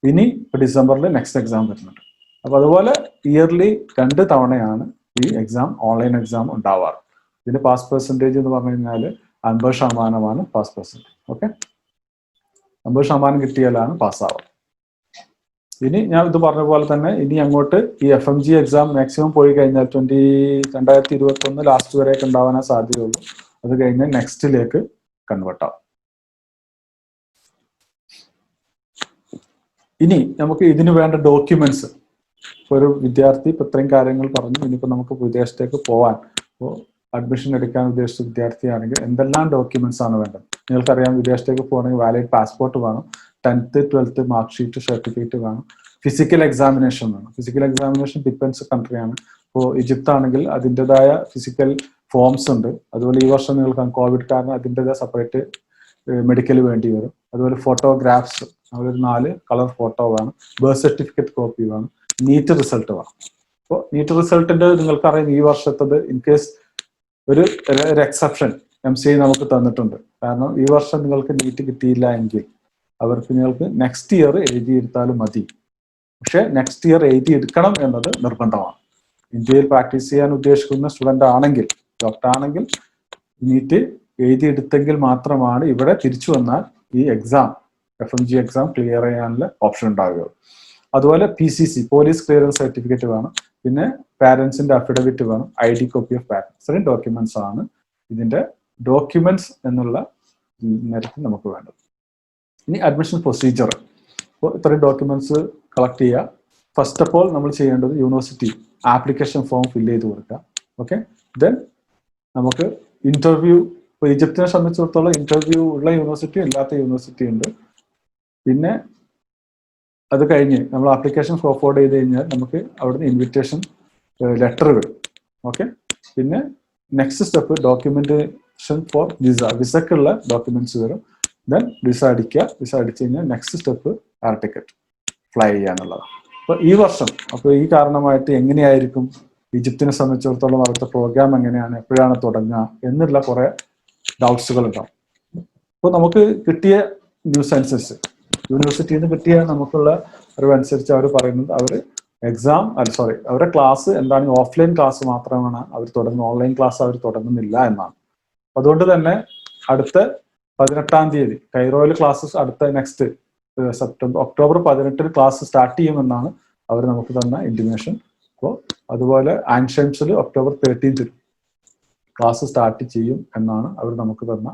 ഇനി ഡിസംബറിൽ നെക്സ്റ്റ് എക്സാം വരുന്നുണ്ട്. അപ്പൊ അതുപോലെ ഇയർലി 2 തവണയാണ് ഈ എക്സാം, ഓൺലൈൻ എക്സാം ഉണ്ടാവാറ്. ഇതിന്റെ പാസ് പെർസെൻറ്റേജ് എന്ന് പറഞ്ഞു കഴിഞ്ഞാൽ 50% പാസ് പെർസെൻറ്റേജ്. ഓക്കെ, 50% കിട്ടിയാലാണ് പാസ്സാവുക. ഇനി ഞാൻ ഇത് പറഞ്ഞ പോലെ തന്നെ ഇനി അങ്ങോട്ട് ഈ FMG എക്സാം മാക്സിമം പോയി കഴിഞ്ഞാൽ 2021 ലാസ്റ്റ് വരെയൊക്കെ ഉണ്ടാവാനേ സാധ്യതയുള്ളൂ. അത് കഴിഞ്ഞാൽ നെക്സ്റ്റിലേക്ക് കൺവേർട്ട് ആവും. ഇനി നമുക്ക് ഇതിന് വേണ്ട ഡോക്യുമെന്റ്സ്, ഒരു വിദ്യാർത്ഥി ഇപ്പൊ ഇത്രയും കാര്യങ്ങൾ പറഞ്ഞു. ഇനിയിപ്പോൾ നമുക്ക് വിദേശത്തേക്ക് പോവാൻ, ഇപ്പോൾ അഡ്മിഷൻ എടുക്കാൻ ഉദ്ദേശിച്ച വിദ്യാർത്ഥിയാണെങ്കിൽ എന്തെല്ലാം ഡോക്യുമെന്റ്സ് ആണ് വേണ്ടത്? നിങ്ങൾക്കറിയാം, വിദേശത്തേക്ക് പോകണമെങ്കിൽ വാലിഡ് പാസ്പോർട്ട് വേണം, 10th 12th mark sheet, certificate വേണം, ഫിസിക്കൽ എക്സാമിനേഷൻ വേണം. ഫിസിക്കൽ എക്സാമിനേഷൻ ഡിപ്പെൻസ് കൺട്രിയാണ്. ഇപ്പോൾ ഈജിപ്ത് ആണെങ്കിൽ അതിൻ്റെതായ ഫിസിക്കൽ ഫോംസ് ഉണ്ട്. അതുപോലെ ഈ വർഷം നിങ്ങൾക്ക് കോവിഡ് കാരണം അതിൻ്റെതായ സെപ്പറേറ്റ് മെഡിക്കൽ വേണ്ടി വരും. അതുപോലെ ഫോട്ടോഗ്രാഫ്സ്, ഒരു 4 കളർ ഫോട്ടോ വേണം, ബർത്ത് സർട്ടിഫിക്കറ്റ് കോപ്പി വേണം, നീറ്റ് റിസൾട്ട് വേണം. അപ്പോൾ നീറ്റ് റിസൾട്ടിന്റെ നിങ്ങൾക്കറിയാം ഈ വർഷത്തത് ഇൻ കേസ് ഒരു എക്സെപ്ഷൻ MCI നമുക്ക് തന്നിട്ടുണ്ട്. കാരണം ഈ വർഷം നിങ്ങൾക്ക് നീറ്റ് കിട്ടിയില്ല എങ്കിൽ അവർക്ക് നിങ്ങൾക്ക് നെക്സ്റ്റ് ഇയർ എഴുതിയെടുത്താലും മതി. പക്ഷെ നെക്സ്റ്റ് ഇയർ എഴുതിയെടുക്കണം എന്നത് നിർബന്ധമാണ്. ഇന്ത്യയിൽ പ്രാക്ടീസ് ചെയ്യാൻ ഉദ്ദേശിക്കുന്ന സ്റ്റുഡൻ്റ് ആണെങ്കിൽ, ഡോക്ടർ ആണെങ്കിൽ നീറ്റ് എഴുതിയെടുത്തെങ്കിൽ മാത്രമാണ് ഇവിടെ തിരിച്ചു വന്നാൽ ഈ എക്സാം FMG എക്സാം ക്ലിയർ ചെയ്യാനുള്ള ഓപ്ഷൻ ഉണ്ടാവുകയുള്ളൂ. അതുപോലെ PCC, പോലീസ് ക്ലിയറൻസ് സർട്ടിഫിക്കറ്റ് വേണം. പിന്നെ പാരൻസിന്റെ അഫിഡവിറ്റ് വേണം, ID കോപ്പി ഓഫ് പാരൻസ്. ഇത്രയും ഡോക്യുമെന്റ്സ് ആണ് ഇതിന്റെ ഡോക്യുമെന്റ്സ് എന്നുള്ള നേരത്തെ നമുക്ക് വേണ്ടത്. ഇനി അഡ്മിഷൻ പ്രൊസീജിയർ. അപ്പോൾ ഇത്രയും ഡോക്യുമെന്റ്സ് കളക്ട് ചെയ്യുക. ഫസ്റ്റ് ഓഫ് ഓൾ നമ്മൾ ചെയ്യേണ്ടത് യൂണിവേഴ്സിറ്റി ആപ്ലിക്കേഷൻ ഫോം ഫില്ല് ചെയ്ത് കൊടുക്കുക. ഓക്കെ, ദെൻ നമുക്ക് ഇന്റർവ്യൂ. ഇപ്പോൾ ഈജിപ്തിനെ സംബന്ധിച്ചിടത്തോളം ഇന്റർവ്യൂ ഉള്ള യൂണിവേഴ്സിറ്റി, ഇല്ലാത്ത യൂണിവേഴ്സിറ്റി ഉണ്ട്. പിന്നെ അത് കഴിഞ്ഞ് നമ്മൾ ആപ്ലിക്കേഷൻ ഫോർവേഡ് ചെയ്ത് കഴിഞ്ഞാൽ നമുക്ക് അവിടുന്ന് ഇൻവിറ്റേഷൻ ലെറ്റർ വരും. ഓക്കെ, പിന്നെ നെക്സ്റ്റ് സ്റ്റെപ്പ് ഡോക്യുമെന്റേഷൻ ഫോർ വിസക്കുള്ള ഡോക്യുമെന്റ്സ് വരും. ദെൻ വിസ അടിക്കുക. വിസ അടിച്ചു കഴിഞ്ഞാൽ next step air ticket fly ചെയ്യാന്നുള്ളതാണ്. അപ്പോൾ ഈ വർഷം, അപ്പോൾ ഈ കാരണമായിട്ട് എങ്ങനെയായിരിക്കും ഈജിപ്തിനെ സംബന്ധിച്ചിടത്തോളം അവിടുത്തെ പ്രോഗ്രാം എങ്ങനെയാണ്, എപ്പോഴാണ് തുടങ്ങുക എന്നുള്ള കുറെ ഡൗട്ട്സുകൾ ഉണ്ടാവും. അപ്പോൾ നമുക്ക് കിട്ടിയ ന്യൂസ് അനുസരിച്ച്, യൂണിവേഴ്സിറ്റിയിൽ നിന്ന് കിട്ടിയ നമുക്കുള്ള അറിവനുസരിച്ച് അവർ പറയുന്നത് അവർ അവരുടെ ക്ലാസ് എന്താണ്, ഓഫ്ലൈൻ ക്ലാസ് മാത്രമാണ് അവർ തുടങ്ങുന്നത്, ഓൺലൈൻ ക്ലാസ് അവർ തുടങ്ങുന്നില്ല എന്നാണ്. അതുകൊണ്ട് തന്നെ അടുത്ത 18-ാം തീയതി കൈറോയിൽ ക്ലാസ്സസ്, അടുത്ത നെക്സ്റ്റ് ഒക്ടോബർ 18 ക്ലാസ് സ്റ്റാർട്ട് ചെയ്യുമെന്നാണ് അവർ നമുക്ക് തന്ന ഇന്റിമേഷൻ. അപ്പോൾ അതുപോലെ ആൻഷംസിൽ ഒക്ടോബർ 13 ക്ലാസ് സ്റ്റാർട്ട് ചെയ്യും എന്നാണ് അവർ നമുക്ക് തന്ന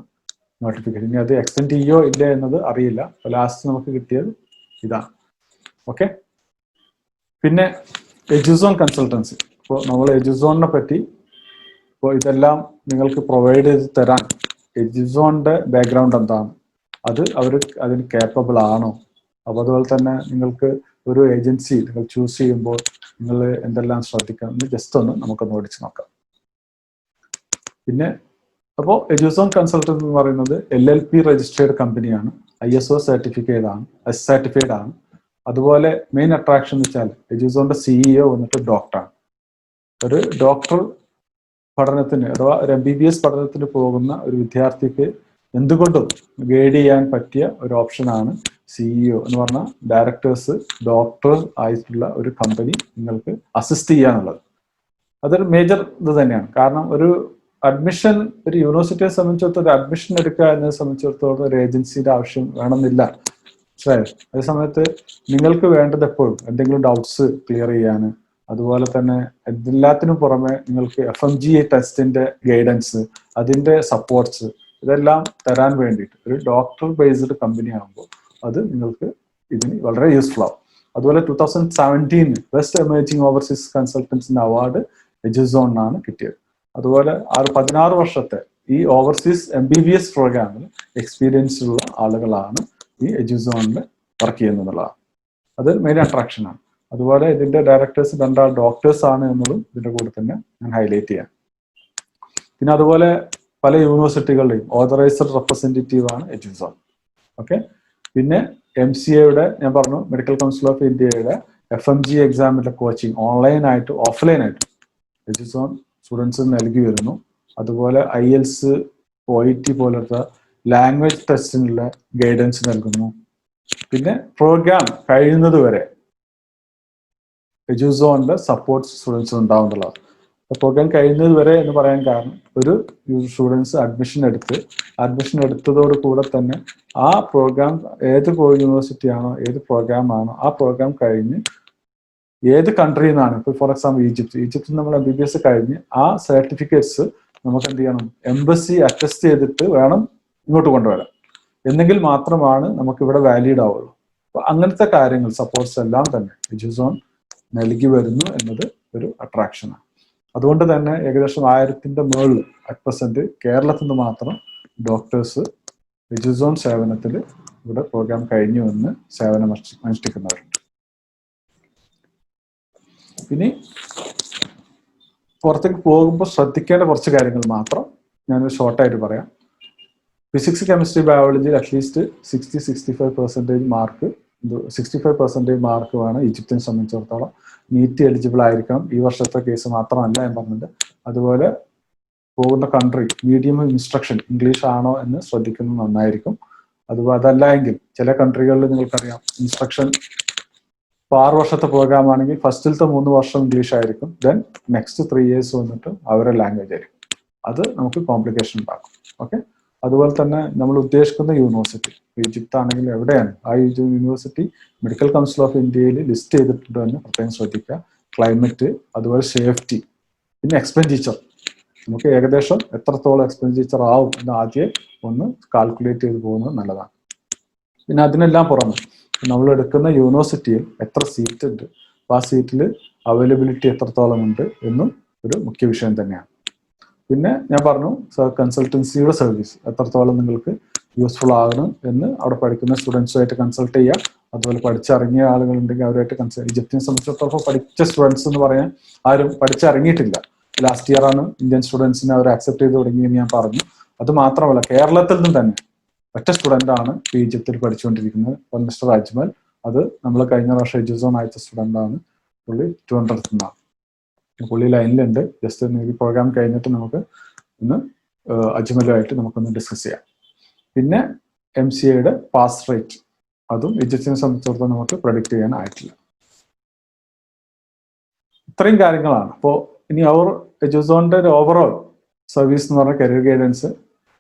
നോട്ടിഫിക്കേഷൻ. ഇനി അത് എക്സ്റ്റെൻഡ് ചെയ്യോ ഇല്ല എന്നത് അറിയില്ല. ലാസ്റ്റ് നമുക്ക് കിട്ടിയത് ഇതാണ്. ഓക്കെ, പിന്നെ എഡ്യൂസോൺ കൺസൾട്ടൻസി. ഇപ്പോൾ നമ്മൾ എഡ്യൂസോണിനെ പറ്റി, ഇപ്പോൾ ഇതെല്ലാം നിങ്ങൾക്ക് പ്രൊവൈഡ് ചെയ്ത് തരാൻ എഡ്യൂസോണിന്റെ ബാക്ക്ഗ്രൗണ്ട് എന്താണ്, അത് അവർ അതിന് കേപ്പബിൾ ആണോ, അപ്പോൾ അതുപോലെ തന്നെ നിങ്ങൾക്ക് ഒരു ഏജൻസി നിങ്ങൾ ചൂസ് ചെയ്യുമ്പോൾ നിങ്ങൾ എന്തെല്ലാം ശ്രദ്ധിക്കണം എന്ന് ജസ്റ്റ് ഒന്ന് നമുക്കൊന്ന് ഓടിച്ച് നോക്കാം. പിന്നെ അപ്പോൾ എഡ്യൂസോൺ കൺസൾട്ടൻസ് എന്ന് പറയുന്നത് LLP രജിസ്റ്റേർഡ് കമ്പനിയാണ്, ISO സർട്ടിഫൈഡ് ആണ്. അതുപോലെ മെയിൻ അട്രാക്ഷൻ എന്ന് വെച്ചാൽ എഡ്യൂസോണിന്റെ CEO വന്നിട്ട് ഡോക്ടറാണ്. ഒരു ഡോക്ടർ പഠനത്തിന് അഥവാ ഒരു MBBS പഠനത്തിന് പോകുന്ന ഒരു വിദ്യാർത്ഥിക്ക് എന്തുകൊണ്ടും ഗൈഡ് ചെയ്യാൻ പറ്റിയ ഒരു ഓപ്ഷനാണ് CEO എന്ന് പറഞ്ഞാൽ ഡയറക്ടേഴ്സ് ഡോക്ടർ ആയിട്ടുള്ള ഒരു കമ്പനി നിങ്ങൾക്ക് അസിസ്റ്റ് ചെയ്യാന്നുള്ളത്. അതൊരു മേജർ ഇത് തന്നെയാണ്. കാരണം ഒരു അഡ്മിഷൻ, ഒരു യൂണിവേഴ്സിറ്റിയെ സംബന്ധിച്ചിടത്തോളം അഡ്മിഷൻ എടുക്കുക എന്നതിനെ സംബന്ധിച്ചിടത്തോളം ഒരു ഏജൻസിയുടെ ആവശ്യം വേണമെന്നില്ല. മനസ്സിലായോ? അതേ സമയത്ത് നിങ്ങൾക്ക് വേണ്ടത് എപ്പോഴും എന്തെങ്കിലും ഡൗട്ട്സ് ക്ലിയർ ചെയ്യാൻ, അതുപോലെ തന്നെ എല്ലാത്തിനും പുറമെ നിങ്ങൾക്ക് FMGA ടെസ്റ്റിന്റെ ഗൈഡൻസ്, അതിന്റെ സപ്പോർട്ട്സ്, ഇതെല്ലാം തരാൻ വേണ്ടിയിട്ട് ഒരു ഡോക്ടർ ബേസ്ഡ് കമ്പനി ആകുമ്പോൾ അത് നിങ്ങൾക്ക് ഇതിന് വളരെ യൂസ്ഫുൾ ആവും. അതുപോലെ 2017 ബെസ്റ്റ് എമേർജിംഗ് ഓവർസീസ് കൺസൾട്ടൻസിന്റെ അവാർഡ് എജുസോണിനാണ് കിട്ടിയത്. അതുപോലെ 16 വർഷത്തെ ഈ ഓവർസീസ് MBBS പ്രോഗ്രാമിൽ എക്സ്പീരിയൻസ് ഉള്ള ആളുകളാണ് ഈ എജുസോണിൽ വർക്ക് ചെയ്യുന്നതാണ്. അത് മെയിൻ അട്രാക്ഷനാണ്. അതുപോലെ ഇതിന്റെ ഡയറക്ടേഴ്സ് 2 ഡോക്ടേഴ്സ് ആണ് എന്നതും ഇതിന്റെ കൂടെ തന്നെ ഞാൻ ഹൈലൈറ്റ് ചെയ്യാം. പിന്നെ അതുപോലെ പല യൂണിവേഴ്സിറ്റികളുടെയും ഓതറൈസ്ഡ് റെപ്രസെന്റേറ്റീവ് ആണ് എജുസോൺ. ഓക്കെ. പിന്നെ MCAയുടെ ഞാൻ പറഞ്ഞു, മെഡിക്കൽ കൗൺസിൽ ഓഫ് ഇന്ത്യയുടെ FMGA എക്സാമിന്റെ കോച്ചിങ് ഓൺലൈനായിട്ട് ഓഫ്ലൈനായിട്ട് എജുസോൺ സ്റ്റുഡൻസ് നൽകി വരുന്നു. അതുപോലെ IELTS, OET പോലത്തെ ലാംഗ്വേജ് ടെസ്റ്റിനുള്ള ഗൈഡൻസ് നൽകുന്നു. പിന്നെ പ്രോഗ്രാം കഴിയുന്നത് വരെ എജുസോണിന്റെ സപ്പോർട്ട് സ്റ്റുഡൻസ് ഉണ്ടാവുന്നതാണ്. പ്രോഗ്രാം കഴിയുന്നത് വരെ എന്ന് പറയാൻ കാരണം, ഒരു സ്റ്റുഡൻസ് അഡ്മിഷൻ എടുത്തതോട് കൂടെ തന്നെ ആ പ്രോഗ്രാം ഏത് യൂണിവേഴ്സിറ്റി ആണോ, ഏത് പ്രോഗ്രാം ആണോ, ആ പ്രോഗ്രാം കഴിഞ്ഞ് ഏത് കൺട്രിയിൽ നിന്നാണ്, ഇപ്പോൾ ഫോർ എക്സാമ്പിൾ ഈജിപ്തിൽ നമ്മൾ MBBS കഴിഞ്ഞ് ആ സർട്ടിഫിക്കറ്റ്സ് നമുക്ക് എന്ത് ചെയ്യണം, എംബസി അറ്റസ്റ്റ് ചെയ്തിട്ട് വേണം ഇങ്ങോട്ട് കൊണ്ടുവരാൻ, എന്നെങ്കിൽ മാത്രമാണ് നമുക്ക് ഇവിടെ വാലിഡ് ആവുള്ളൂ. അപ്പൊ അങ്ങനത്തെ കാര്യങ്ങൾ സപ്പോർട്ട്സ് എല്ലാം തന്നെ എജുസോൺ നൽകി വരുന്നു എന്നത് ഒരു അട്രാക്ഷനാണ്. അതുകൊണ്ട് തന്നെ ഏകദേശം 1000ന്റെ മുകളിൽ അറ്റ് പ്രസന്റ് കേരളത്തിൽ നിന്ന് മാത്രം ഡോക്ടേഴ്സ് എജുസോൺ സേവനത്തിൽ ഇവിടെ പ്രോഗ്രാം കഴിഞ്ഞു എന്ന് സേവനം അനുഷ്ഠിക്കുന്നവരുണ്ട്. ഇനി പുറത്തേക്ക് പോകുമ്പോൾ ശ്രദ്ധിക്കേണ്ട കുറച്ച് കാര്യങ്ങൾ മാത്രം ഞാനൊരു ഷോർട്ടായിട്ട് പറയാം. ഫിസിക്സ്, കെമിസ്ട്രി, ബയോളജിയിൽ അറ്റ്ലീസ്റ്റ് 65% മാർക്ക് 65% മാർക്ക് വേണം ഈജിപ്തിനെ സംബന്ധിച്ചിടത്തോളം. നീറ്റ് എലിജിബിൾ ആയിരിക്കണം. ഈ വർഷത്തെ കേസ് മാത്രമല്ല ഞാൻ പറഞ്ഞത്. അതുപോലെ പോകുന്ന കൺട്രി മീഡിയം ഇൻസ്ട്രക്ഷൻ ഇംഗ്ലീഷ് ആണോ എന്ന് ശ്രദ്ധിക്കുന്നത് നന്നായിരിക്കും. അതുപോലെ അതല്ല എങ്കിൽ ചില കൺട്രികളിൽ നിങ്ങൾക്കറിയാം ഇൻസ്ട്രക്ഷൻ 6 വർഷത്തെ പ്രോഗ്രാം ആണെങ്കിൽ ഫസ്റ്റിലത്തെ 3 വർഷം ഇംഗ്ലീഷ് ആയിരിക്കും, ദെൻ നെക്സ്റ്റ് 3 years വന്നിട്ട് അവരുടെ ലാംഗ്വേജ് ആയിരിക്കും. അത് നമുക്ക് കോംപ്ലിക്കേഷൻ ഉണ്ടാക്കും. ഓക്കെ. അതുപോലെ തന്നെ നമ്മൾ ഉദ്ദേശിക്കുന്ന യൂണിവേഴ്സിറ്റി ഈജിപ്ത് ആണെങ്കിൽ എവിടെയാണ് ആ യൂണിവേഴ്സിറ്റി മെഡിക്കൽ കൗൺസിൽ ഓഫ് ഇന്ത്യയിൽ ലിസ്റ്റ് ചെയ്തിട്ടുണ്ടോ എന്ന് പ്രത്യേകം ശ്രദ്ധിക്കുക. ക്ലൈമറ്റ്, അതുപോലെ സേഫ്റ്റി, പിന്നെ എക്സ്പെൻഡിച്ചർ, നമുക്ക് ഏകദേശം എത്രത്തോളം എക്സ്പെൻഡിച്ചർ ആവും എന്ന് ആദ്യം ഒന്ന് കാൽക്കുലേറ്റ് ചെയ്ത് പോകുന്നത് നല്ലതാണ്. പിന്നെ അതിനെല്ലാം പുറമെ നമ്മൾ എടുക്കുന്ന യൂണിവേഴ്സിറ്റിയിൽ എത്ര സീറ്റ് ഉണ്ട്, ആ സീറ്റിൽ അവൈലബിലിറ്റി എത്രത്തോളം ഉണ്ട് എന്നും ഒരു മുഖ്യ വിഷയം തന്നെയാണ്. പിന്നെ ഞാൻ പറഞ്ഞു കൺസൾട്ടൻസിയുടെ സർവീസ് എത്രത്തോളം നിങ്ങൾക്ക് യൂസ്ഫുൾ ആകണം എന്ന് അവിടെ പഠിക്കുന്ന സ്റ്റുഡൻസുമായിട്ട് കൺസൾട്ട് ചെയ്യുക. അതുപോലെ പഠിച്ചിറങ്ങിയ ആളുകളുണ്ടെങ്കിൽ അവരുമായിട്ട് ഈജിപ്തിനെ സംബന്ധിച്ചിടത്തോളം പഠിച്ച സ്റ്റുഡൻസ് എന്ന് പറയാൻ ആരും പഠിച്ചിറങ്ങിയിട്ടില്ല. ലാസ്റ്റ് ഇയർ ആണ് ഇന്ത്യൻ സ്റ്റുഡൻസിനെ അവർ അക്സെപ്റ്റ് ചെയ്ത് തുടങ്ങിയെന്ന് ഞാൻ പറഞ്ഞു. അത് മാത്രമല്ല കേരളത്തിൽ നിന്ന് തന്നെ ഒറ്റ സ്റ്റുഡൻ്റ് ആണ് ഈജിപ്തിൽ പഠിച്ചുകൊണ്ടിരിക്കുന്നത്, മിസ്റ്റർ അജ്മൽ. അത് നമ്മൾ കഴിഞ്ഞ വർഷം എജുസോൺ അയച്ച സ്റ്റുഡൻ്റ് ആണ്. പുള്ളി 200 നിന്നാണ്. പുള്ളി ലൈനിലുണ്ട്. ജസ്റ്റ് ഈ പ്രോഗ്രാം കഴിഞ്ഞിട്ട് നമുക്ക് ഇന്ന് അജ്മലുമായിട്ട് നമുക്കൊന്ന് ഡിസ്കസ് ചെയ്യാം. പിന്നെ MCAയുടെ പാസ് റേറ്റ്, അതും ഈജിപ്തിനെ സംബന്ധിച്ചിടത്തോളം നമുക്ക് പ്രൊഡിക്റ്റ് ചെയ്യാൻ ആയിട്ടില്ല. ഇത്രയും കാര്യങ്ങളാണ്. അപ്പോൾ ഇനി എജുസോണിന്റെ ഒരു ഓവറോൾ സർവീസ് എന്ന് പറഞ്ഞാൽ കരിയർ ഗൈഡൻസ്,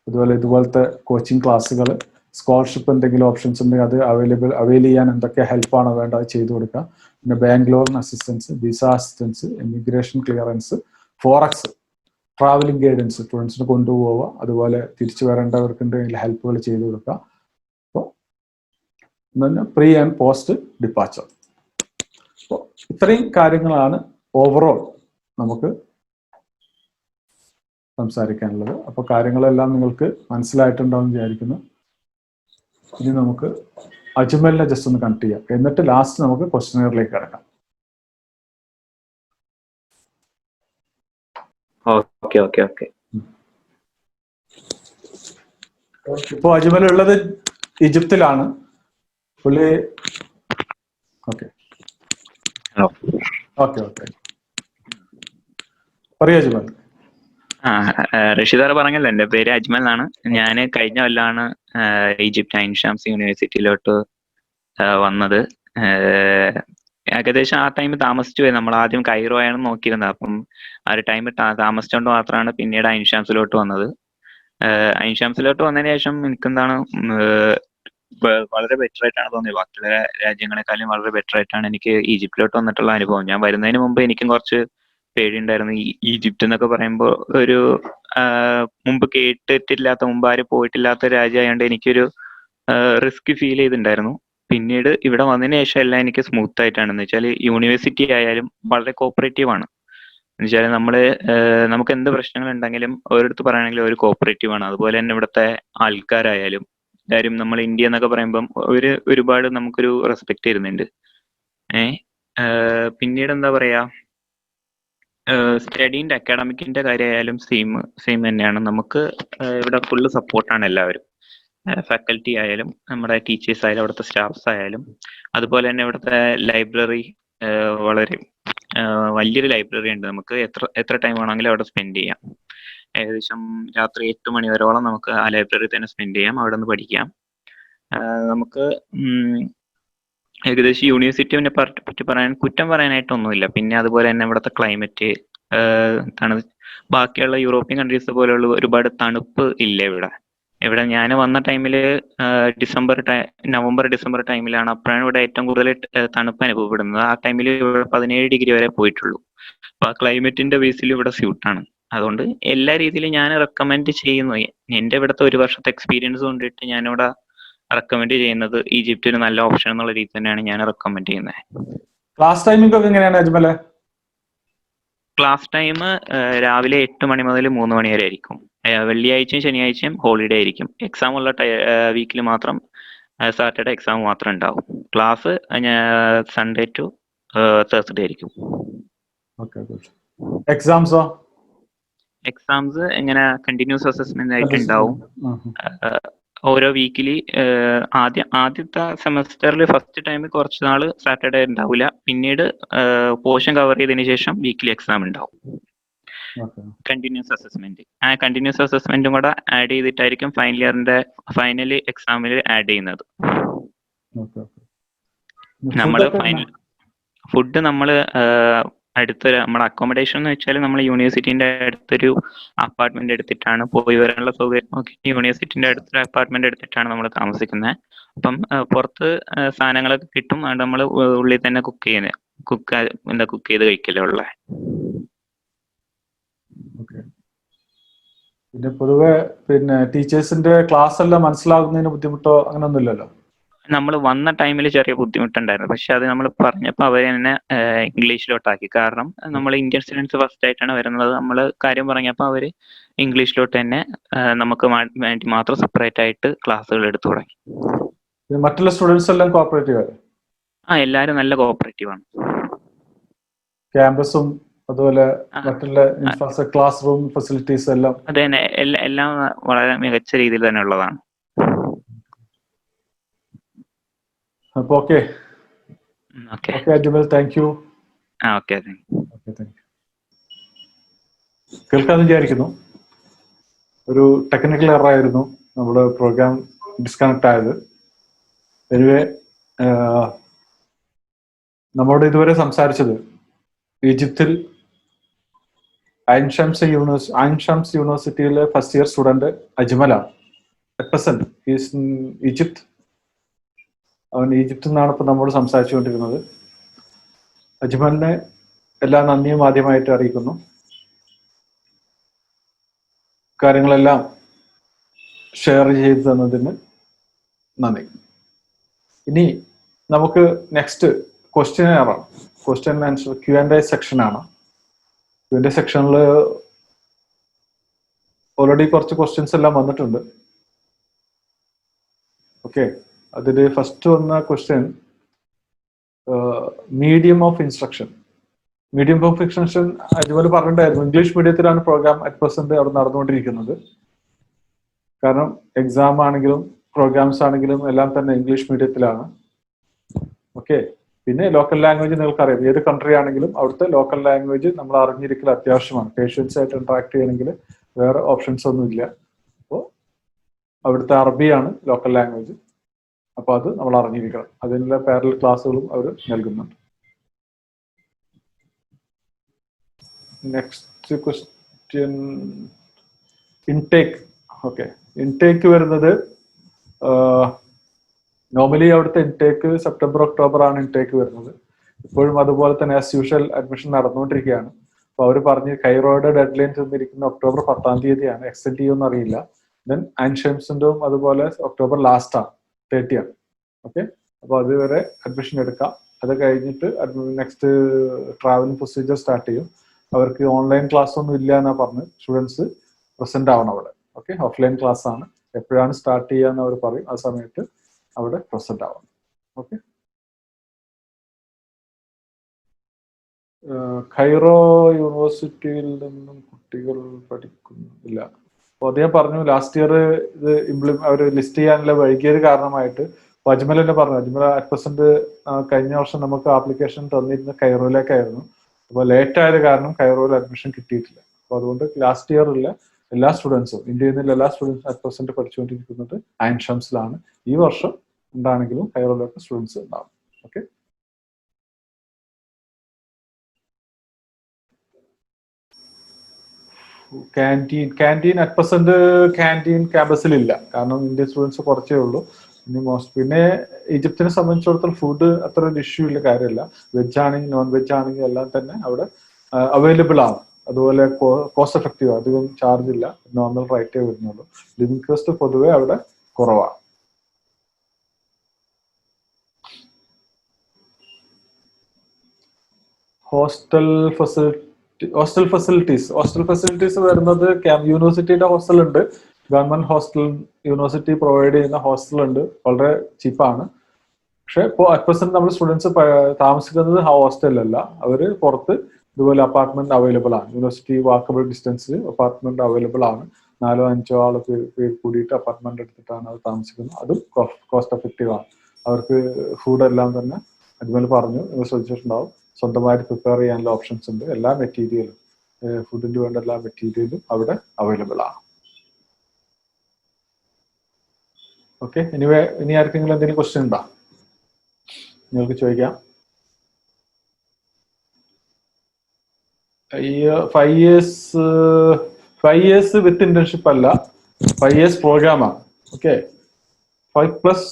അതുപോലെ ഇതുപോലത്തെ കോച്ചിങ് ക്ലാസ്സുകൾ, സ്കോളർഷിപ്പ് എന്തെങ്കിലും ഓപ്ഷൻസ് ഉണ്ടെങ്കിൽ അത് അവൈൽ ചെയ്യാൻ എന്തൊക്കെ ഹെൽപ്പാണോ വേണ്ടത് അത് ചെയ്തു കൊടുക്കുക. പിന്നെ ബാംഗ്ലൂരിന് assistance, visa assistance, immigration clearance, forex, travelling guidance, സ്റ്റുഡൻസിന് കൊണ്ടുപോവുക, അതുപോലെ തിരിച്ചു വരേണ്ടവർക്കുണ്ടെങ്കിൽ ഹെൽപ്പുകൾ ചെയ്തു കൊടുക്കുക. അപ്പോൾ പ്രീ ആൻഡ് പോസ്റ്റ് ഡിപ്പാച്ചർ. അപ്പോൾ ഇത്രയും കാര്യങ്ങളാണ് ഓവറോൾ നമുക്ക് സംസാരിക്കാനുള്ളത്. അപ്പോൾ കാര്യങ്ങളെല്ലാം നിങ്ങൾക്ക് മനസ്സിലായിട്ടുണ്ടാവും വിചാരിക്കുന്നു. ഇനി നമുക്ക് അജ്മലിനെ ജസ്റ്റ് ഒന്ന് കണക്ട് ചെയ്യാം, എന്നിട്ട് ലാസ്റ്റ് നമുക്ക് ക്വസ്റ്റ്യനറിലേക്ക് കിടക്കാം. ഇപ്പോ അജ്മൽ ഉള്ളത് ഈജിപ്തിലാണ്. പുള്ളി ഓക്കെ പറയൂ അജ്മൽ. റഷീദ് പറഞ്ഞല്ലോ, എൻ്റെ പേര് അജ്മൽ എന്നാണ്. ഞാൻ കഴിഞ്ഞ കൊല്ലാണ് ഈജിപ്റ്റ് ഐൻ ഷംസ് യൂണിവേഴ്സിറ്റിയിലോട്ട് വന്നത്. ഏകദേശം ആ ടൈം താമസിച്ചു പോയി. നമ്മൾ ആദ്യം കൈറോ ആണ് നോക്കിയിരുന്നത്. അപ്പം ആ ഒരു ടൈം താമസിച്ചുകൊണ്ട് മാത്രമാണ് പിന്നീട് ഐൻ ഷംസിലോട്ട് വന്നത്. ഐൻ ഷംസിലോട്ട് വന്നതിന് ശേഷം എനിക്കെന്താണ് വളരെ ബെറ്റർ ആയിട്ടാണ് തോന്നിയത്. ബാക്കിയുള്ള രാജ്യങ്ങളെക്കാളും വളരെ ബെറ്റർ ആയിട്ടാണ് എനിക്ക് ഈജിപ്തിലോട്ട് വന്നിട്ടുള്ള അനുഭവം. ഞാൻ വരുന്നതിന് മുമ്പ് എനിക്കും കുറച്ച് പേടിയുണ്ടായിരുന്നു. ഈ ഈജിപ്ത് എന്നൊക്കെ പറയുമ്പോൾ ഒരു മുമ്പ് കേട്ടിട്ടില്ലാത്ത, മുമ്പ് ആരും പോയിട്ടില്ലാത്ത രാജ്യമായതുകൊണ്ട് എനിക്കൊരു റിസ്ക് ഫീൽ ചെയ്തിട്ടുണ്ടായിരുന്നു. പിന്നീട് ഇവിടെ വന്നതിന് ശേഷം എല്ലാം എനിക്ക് സ്മൂത്ത് ആയിട്ടാണ്. എന്ന് വെച്ചാൽ യൂണിവേഴ്സിറ്റി ആയാലും വളരെ കോപ്പറേറ്റീവ് ആണ്. എന്ന് വെച്ചാൽ നമുക്ക് എന്ത് പ്രശ്നങ്ങൾ ഉണ്ടെങ്കിലും ഒരിടത്ത് പറയുകയാണെങ്കിൽ ഒരു കോപ്പറേറ്റീവ് ആണ്. അതുപോലെ തന്നെ ഇവിടുത്തെ ആൾക്കാരായാലും എല്ലാവരും, നമ്മൾ ഇന്ത്യ എന്നൊക്കെ പറയുമ്പം ഒരുപാട് നമുക്കൊരു റെസ്പെക്ട് തരുന്നുണ്ട്. പിന്നീട് എന്താ പറയാ, സ്റ്റഡീൻ്റെ അക്കാഡമിക്കിന്റെ കാര്യമായാലും സെയിം തന്നെയാണ്. നമുക്ക് ഇവിടെ ഫുള്ള് സപ്പോർട്ടാണ് എല്ലാവരും. ഫാക്കൽറ്റി ആയാലും നമ്മുടെ ടീച്ചേഴ്സ് ആയാലും അവിടുത്തെ സ്റ്റാഫ്സ് ആയാലും. അതുപോലെ തന്നെ ഇവിടുത്തെ ലൈബ്രറി വളരെ വലിയൊരു ലൈബ്രറി ഉണ്ട്. നമുക്ക് എത്ര ടൈം വേണമെങ്കിലും അവിടെ സ്പെൻഡ് ചെയ്യാം. ഏകദേശം രാത്രി 8 മണി വരോളം നമുക്ക് ആ ലൈബ്രറി തന്നെ സ്പെൻഡ് ചെയ്യാം, അവിടെ നിന്ന് പഠിക്കാം. നമുക്ക് ഏകദേശം യൂണിവേഴ്സിറ്റിനെ പറ്റി കുറ്റം പറയാനായിട്ടൊന്നുമില്ല. പിന്നെ അതുപോലെ തന്നെ ഇവിടുത്തെ ക്ലൈമറ്റ് ബാക്കിയുള്ള യൂറോപ്യൻ കൺട്രീസ് പോലെയുള്ള ഒരുപാട് തണുപ്പ് ഇല്ല ഇവിടെ ഞാൻ വന്ന ടൈമിൽ നവംബർ ഡിസംബർ ടൈമിലാണ്. അപ്പോഴാണ് ഇവിടെ ഏറ്റവും കൂടുതൽ തണുപ്പ് അനുഭവപ്പെടുന്നത്. ആ ടൈമിൽ ഇവിടെ 17 ഡിഗ്രി വരെ പോയിട്ടുള്ളൂ. അപ്പൊ ആ ക്ലൈമറ്റിന്റെ ബേസിൽ ഇവിടെ സ്യൂട്ടാണ്. അതുകൊണ്ട് എല്ലാ രീതിയിലും ഞാൻ റെക്കമെൻഡ് ചെയ്യുന്നു. എന്റെ ഇവിടുത്തെ 1 വർഷത്തെ എക്സ്പീരിയൻസ് കൊണ്ടിട്ട് ഞാനിവിടെ റെക്കമെൻഡ് ചെയ്യുന്നത് ഈജിപ്റ്റ് ഒരു നല്ല ഓപ്ഷൻ എന്നുള്ള രീതി തന്നെയാണ് ഞാൻ റെക്കമെൻഡ് ചെയ്യുന്നത്. ക്ലാസ് ടൈമിംഗ് ഒക്കെ എങ്ങനെയാണ് അജ്മലെ? ക്ലാസ് ടൈം രാവിലെ 8 മണി മുതൽ 3 മണി വരെ ആയിരിക്കും. വെള്ളിയാഴ്ചയും ശനിയാഴ്ചയും ഹോളിഡേ ആയിരിക്കും. എക്സാം ഉള്ള വീക്കിൽ മാത്രം സാറ്റർഡേ എക്സാം മാത്രം ഉണ്ടാവും. ക്ലാസ് സൺഡേ ടു തേഴ്സ്ഡേ ആയിരിക്കും. എക്സാംസ് എങ്ങനെ കണ്ടിന്യൂസ് അസസ്മെന്റ് ആയിട്ട് ഉണ്ടാവും. ഓരോ വീക്കിലി ആദ്യത്തെ സെമസ്റ്ററിൽ ഫസ്റ്റ് ടൈം കുറച്ച് നാൾ സാറ്റർഡേ ഉണ്ടാവില്ല. പിന്നീട് പോർഷൻ കവർ ചെയ്തതിനു ശേഷം വീക്കിലി എക്സാം ഉണ്ടാവും. Continuous assessment. ആ കണ്ടിന്യൂസ് അസസ്മെന്റും കൂടെ ആഡ് ചെയ്തിട്ടായിരിക്കും ഫൈനൽ എക്സാമിൽ ആഡ് ചെയ്യുന്നത്. നമ്മൾ ഫുഡ് നമ്മുടെ അക്കോമഡേഷൻ എന്ന് വെച്ചാൽ നമ്മൾ യൂണിവേഴ്സിറ്റിന്റെ അടുത്തൊരു അപ്പാർട്ട്മെന്റ് എടുത്തിട്ടാണ് പോയി വരാനുള്ള സൗകര്യം നോക്കി. യൂണിവേഴ്സിറ്റിന്റെ അടുത്തൊരു അപ്പാർട്ട്മെന്റ് എടുത്തിട്ടാണ് നമ്മൾ താമസിക്കുന്നത്. അപ്പം പുറത്ത് സാധനങ്ങളൊക്കെ കിട്ടും. അതുകൊണ്ട് നമ്മൾ ഉള്ളിൽ തന്നെ കുക്ക് ചെയ്ത് കഴിക്കലേ ഉള്ളേ. പിന്നെ പൊതുവെ ടീച്ചേഴ്സിന്റെ ക്ലാസ് എല്ലാം മനസ്സിലാകുന്നതിന് ബുദ്ധിമുട്ടോ അങ്ങനൊന്നുമില്ലല്ലോ? നമ്മൾ വന്ന ടൈമിൽ ചെറിയ ബുദ്ധിമുട്ടുണ്ടായിരുന്നു. പക്ഷെ അത് നമ്മൾ പറഞ്ഞപ്പോൾ അവർ തന്നെ ഇംഗ്ലീഷിലോട്ടാക്കി. കാരണം നമ്മൾ ഇന്ത്യൻ സ്റ്റുഡൻസ് ഫസ്റ്റ് ആയിട്ടാണ് വരുന്നത്. നമ്മൾ കാര്യം പറഞ്ഞപ്പോൾ അവർ ഇംഗ്ലീഷിലോട്ട് തന്നെ നമുക്ക് വേണ്ടി മാത്രം സെപ്പറേറ്റ് ആയിട്ട് ക്ലാസ്സുകൾ എടുത്തു തുടങ്ങി. മറ്റുള്ള സ്റ്റുഡൻസ് എല്ലാം കോപ്പറേറ്റീവ്? എല്ലാവരും നല്ല കോപ്പറേറ്റീവ് ആണ്. ക്യാമ്പസും അതുപോലെ മറ്റുള്ള ക്ലാസ് റൂം ഫെസിലിറ്റീസ് എല്ലാം അതെ തന്നെ, എല്ലാം വളരെ മികച്ച രീതിയിൽ തന്നെ ഉള്ളതാണ്. അപ്പൊ ഓക്കെ അജ്മൽ, താങ്ക് യു. കേൾക്കാന്ന് വിചാരിക്കുന്നു. ഒരു ടെക്നിക്കൽ എറർ ആയിരുന്നു നമ്മുടെ പ്രോഗ്രാം ഡിസ്കണക്ട് ആയത്. എനിവേ, നമ്മളോട് ഇതുവരെ സംസാരിച്ചത് ഈജിപ്തിൽ ഐൻ ഷംസ് യൂണിവേഴ്സിറ്റിയിലെ ഫസ്റ്റ് ഇയർ സ്റ്റുഡന്റ് അജ്മലാണ്. At present is in Egypt. അവൻ ഈജിപ്തിൽ നിന്നാണ് ഇപ്പൊ നമ്മോട് സംസാരിച്ചുകൊണ്ടിരുന്നത്. അജ്മലിനെ എല്ലാ നന്ദിയും ആദ്യമായിട്ട് അറിയിക്കുന്നു. കാര്യങ്ങളെല്ലാം ഷെയർ ചെയ്തു തന്നതിന് നന്ദി. ഇനി നമുക്ക് നെക്സ്റ്റ് ക്വസ്റ്റ്യൻ ആൻസർ Q&A സെക്ഷനാണ്. Q&A സെക്ഷനിൽ ഓൾറെഡി കുറച്ച് ക്വസ്റ്റ്യൻസ് എല്ലാം വന്നിട്ടുണ്ട്. ഓക്കെ, അതിൽ ഫസ്റ്റ് വന്ന ക്വസ്റ്റ്യൻ മീഡിയം ഓഫ് ഇൻസ്ട്രക്ഷൻ അതുപോലെ പറഞ്ഞിട്ടുണ്ടായിരുന്നു. ഇംഗ്ലീഷ് മീഡിയത്തിലാണ് പ്രോഗ്രാം അറ്റ് പ്രസന്റ് അവിടെ നടന്നുകൊണ്ടിരിക്കുന്നത്. കാരണം എക്സാം ആണെങ്കിലും പ്രോഗ്രാംസ് ആണെങ്കിലും എല്ലാം തന്നെ ഇംഗ്ലീഷ് മീഡിയത്തിലാണ്. ഓക്കെ, പിന്നെ ലോക്കൽ ലാംഗ്വേജ് നിങ്ങൾക്കറിയാം. ഏത് കൺട്രി ആണെങ്കിലും അവിടുത്തെ ലോക്കൽ ലാംഗ്വേജ് നമ്മൾ അറിഞ്ഞിരിക്കൽ അത്യാവശ്യമാണ്. പേഷ്യൻസ് ആയിട്ട് ഇന്ററാക്ട് ചെയ്യണമെങ്കിൽ വേറെ ഓപ്ഷൻസ് ഒന്നും ഇല്ല. അപ്പോൾ അവിടുത്തെ അറബിയാണ് ലോക്കൽ ലാംഗ്വേജ്. അപ്പോൾ അത് നമ്മൾ അറിഞ്ഞിരിക്കണം. അതിനുള്ള പാരലൽ ക്ലാസ്സുകളും അവർ നൽകുന്നുണ്ട്. Next question intake. Okay, intake വരുന്നത് നോർമലി അവിടുത്തെ ഇൻടേക്ക് സെപ്റ്റംബർ ഒക്ടോബർ ആണ് ഇൻടേക്ക് വരുന്നത്. ഇപ്പോഴും അതുപോലെ തന്നെ ആസ് യൂഷ്വൽ അഡ്മിഷൻ നടന്നുകൊണ്ടിരിക്കുകയാണ്. അപ്പൊ അവർ പറഞ്ഞ് കൈറോയുടെ ഡെഡ് ലൈൻ തന്നിരിക്കുന്ന ഒക്ടോബർ 10 എക്സ്റ്റെൻഡ് ചെയ്യുമെന്ന് അറിയില്ല. ദെൻ ആൻഷംസിൻ്റെയും അതുപോലെ ഒക്ടോബർ ലാസ്റ്റ് ആണ്, 30 ആണ്. ഓക്കെ, അപ്പോൾ അതുവരെ അഡ്മിഷൻ എടുക്കാം. അത് കഴിഞ്ഞിട്ട് നെക്സ്റ്റ് ട്രാവലിംഗ് പ്രൊസീജിയർ സ്റ്റാർട്ട് ചെയ്യും. അവർക്ക് ഓൺലൈൻ ക്ലാസ് ഒന്നും ഇല്ല എന്നാ പറഞ്ഞ് സ്റ്റുഡൻസ് പ്രസന്റ് ആവണം അവിടെ. ഓക്കെ, ഓഫ്ലൈൻ ക്ലാസ് ആണ്. എപ്പോഴാണ് സ്റ്റാർട്ട് ചെയ്യാന്ന് അവർ പറയും, ആ സമയത്ത് അവിടെ പ്രസന്റ് ആവണം. ഓക്കെ, കൈറോ യൂണിവേഴ്സിറ്റിയിൽ നിന്നും കുട്ടികൾ പഠിക്കുന്നില്ല. അപ്പോൾ അദ്ദേഹം പറഞ്ഞു ലാസ്റ്റ് ഇയർ ഇത് അവർ ലിസ്റ്റ് ചെയ്യാനുള്ള വൈകിയത് കാരണമായിട്ട്. അപ്പോൾ അജ്മൽ തന്നെ പറഞ്ഞു, അജ്മൽ അറ്റ് പ്രസന്റ് കഴിഞ്ഞ വർഷം നമുക്ക് ആപ്ലിക്കേഷൻ തന്നിരുന്ന കൈറോയിലേക്കായിരുന്നു. അപ്പോൾ ലേറ്റ് ആയത് കാരണം കൈറോയിൽ അഡ്മിഷൻ കിട്ടിയിട്ടില്ല. അപ്പോൾ അതുകൊണ്ട് ലാസ്റ്റ് ഇയറിലെ എല്ലാ സ്റ്റുഡൻസും, ഇന്ത്യയിൽ നിന്നുള്ള എല്ലാ സ്റ്റുഡൻസും അറ്റ് പ്രസന്റ് പഠിച്ചുകൊണ്ടിരിക്കുന്നത് ഐൻ ഷംസിലാണ്. ഈ വർഷം എന്താണെങ്കിലും കൈറോയിലൊക്കെ സ്റ്റുഡൻസ് ഉണ്ടാവും. Okay, canteen at present canteen ക്യാമ്പസിലില്ല, കാരണം ഇന്ത്യൻ സ്റ്റുഡൻസ് കുറച്ചേ ഉള്ളൂ. പിന്നെ ഈജിപ്തിനെ സംബന്ധിച്ചിടത്തോളം ഫുഡ് അത്ര ഒരു ഇഷ്യൂ ഇല്ല, കാര്യമില്ല. വെജ് ആണെങ്കിൽ നോൺ വെജ് ആണെങ്കിൽ എല്ലാം തന്നെ അവിടെ അവൈലബിൾ ആണ്. അതുപോലെ കോസ്റ്റ് എഫക്റ്റീവ്, അധികം ചാർജ് ഇല്ല, നോർമൽ റേറ്റേ വരുന്നുള്ളൂ. ലിവിംഗ് കോസ്റ്റ് പൊതുവെ അവിടെ കുറവാണ്. ഹോസ്റ്റൽ ഫെസിലിറ്റീസ് വരുന്നത് യൂണിവേഴ്സിറ്റിയുടെ ഹോസ്റ്റൽ ഉണ്ട്, ഗവൺമെന്റ് ഹോസ്റ്റൽ, യൂണിവേഴ്സിറ്റി പ്രൊവൈഡ് ചെയ്യുന്ന ഹോസ്റ്റൽ ഉണ്ട്, വളരെ ചീപ്പാണ്. പക്ഷെ ഇപ്പോൾ അറ്റ് പ്രസന്റ് നമ്മൾ സ്റ്റുഡൻസ് താമസിക്കുന്നത് ഹോസ്റ്റലല്ല, അവര് പുറത്ത് ഇതുപോലെ അപ്പാർട്ട്മെന്റ് അവൈലബിൾ ആണ്. യൂണിവേഴ്സിറ്റി വാക്കബിൾ ഡിസ്റ്റൻസിൽ അപ്പാർട്ട്മെന്റ് അവൈലബിൾ ആണ്. 4-5 ആൾ കൂടിയിട്ട് അപ്പാർട്ട്മെന്റ് എടുത്തിട്ടാണ് അവർ താമസിക്കുന്നത്. അതും കോസ്റ്റ് എഫക്റ്റീവ് ആണ്. അവർക്ക് ഫുഡ് എല്ലാം തന്നെ അതുപോലെ പറഞ്ഞു, നിങ്ങൾ ശ്രദ്ധിച്ചിട്ടുണ്ടാവും, സ്വന്തമായിട്ട് പ്രിപ്പയർ ചെയ്യാനുള്ള ഓപ്ഷൻസ് ഉണ്ട്. എല്ലാ മെറ്റീരിയലും, ഫുഡിന് വേണ്ട എല്ലാ മെറ്റീരിയലും അവിടെ അവൈലബിൾ ആണ്. ഓക്കെ, ഇനി ആർക്കെങ്കിലും എന്തെങ്കിലും ക്വസ്റ്റ്യൻ ഉണ്ടോ? നിങ്ങൾക്ക് ചോദിക്കാം. ഈ 5 ഇയേഴ്സ് വിത്ത് ഇന്റേൺഷിപ്പ് അല്ല, 5 ഇയേഴ്സ് പ്രോഗ്രാമാണ്. ഓക്കെ, 5+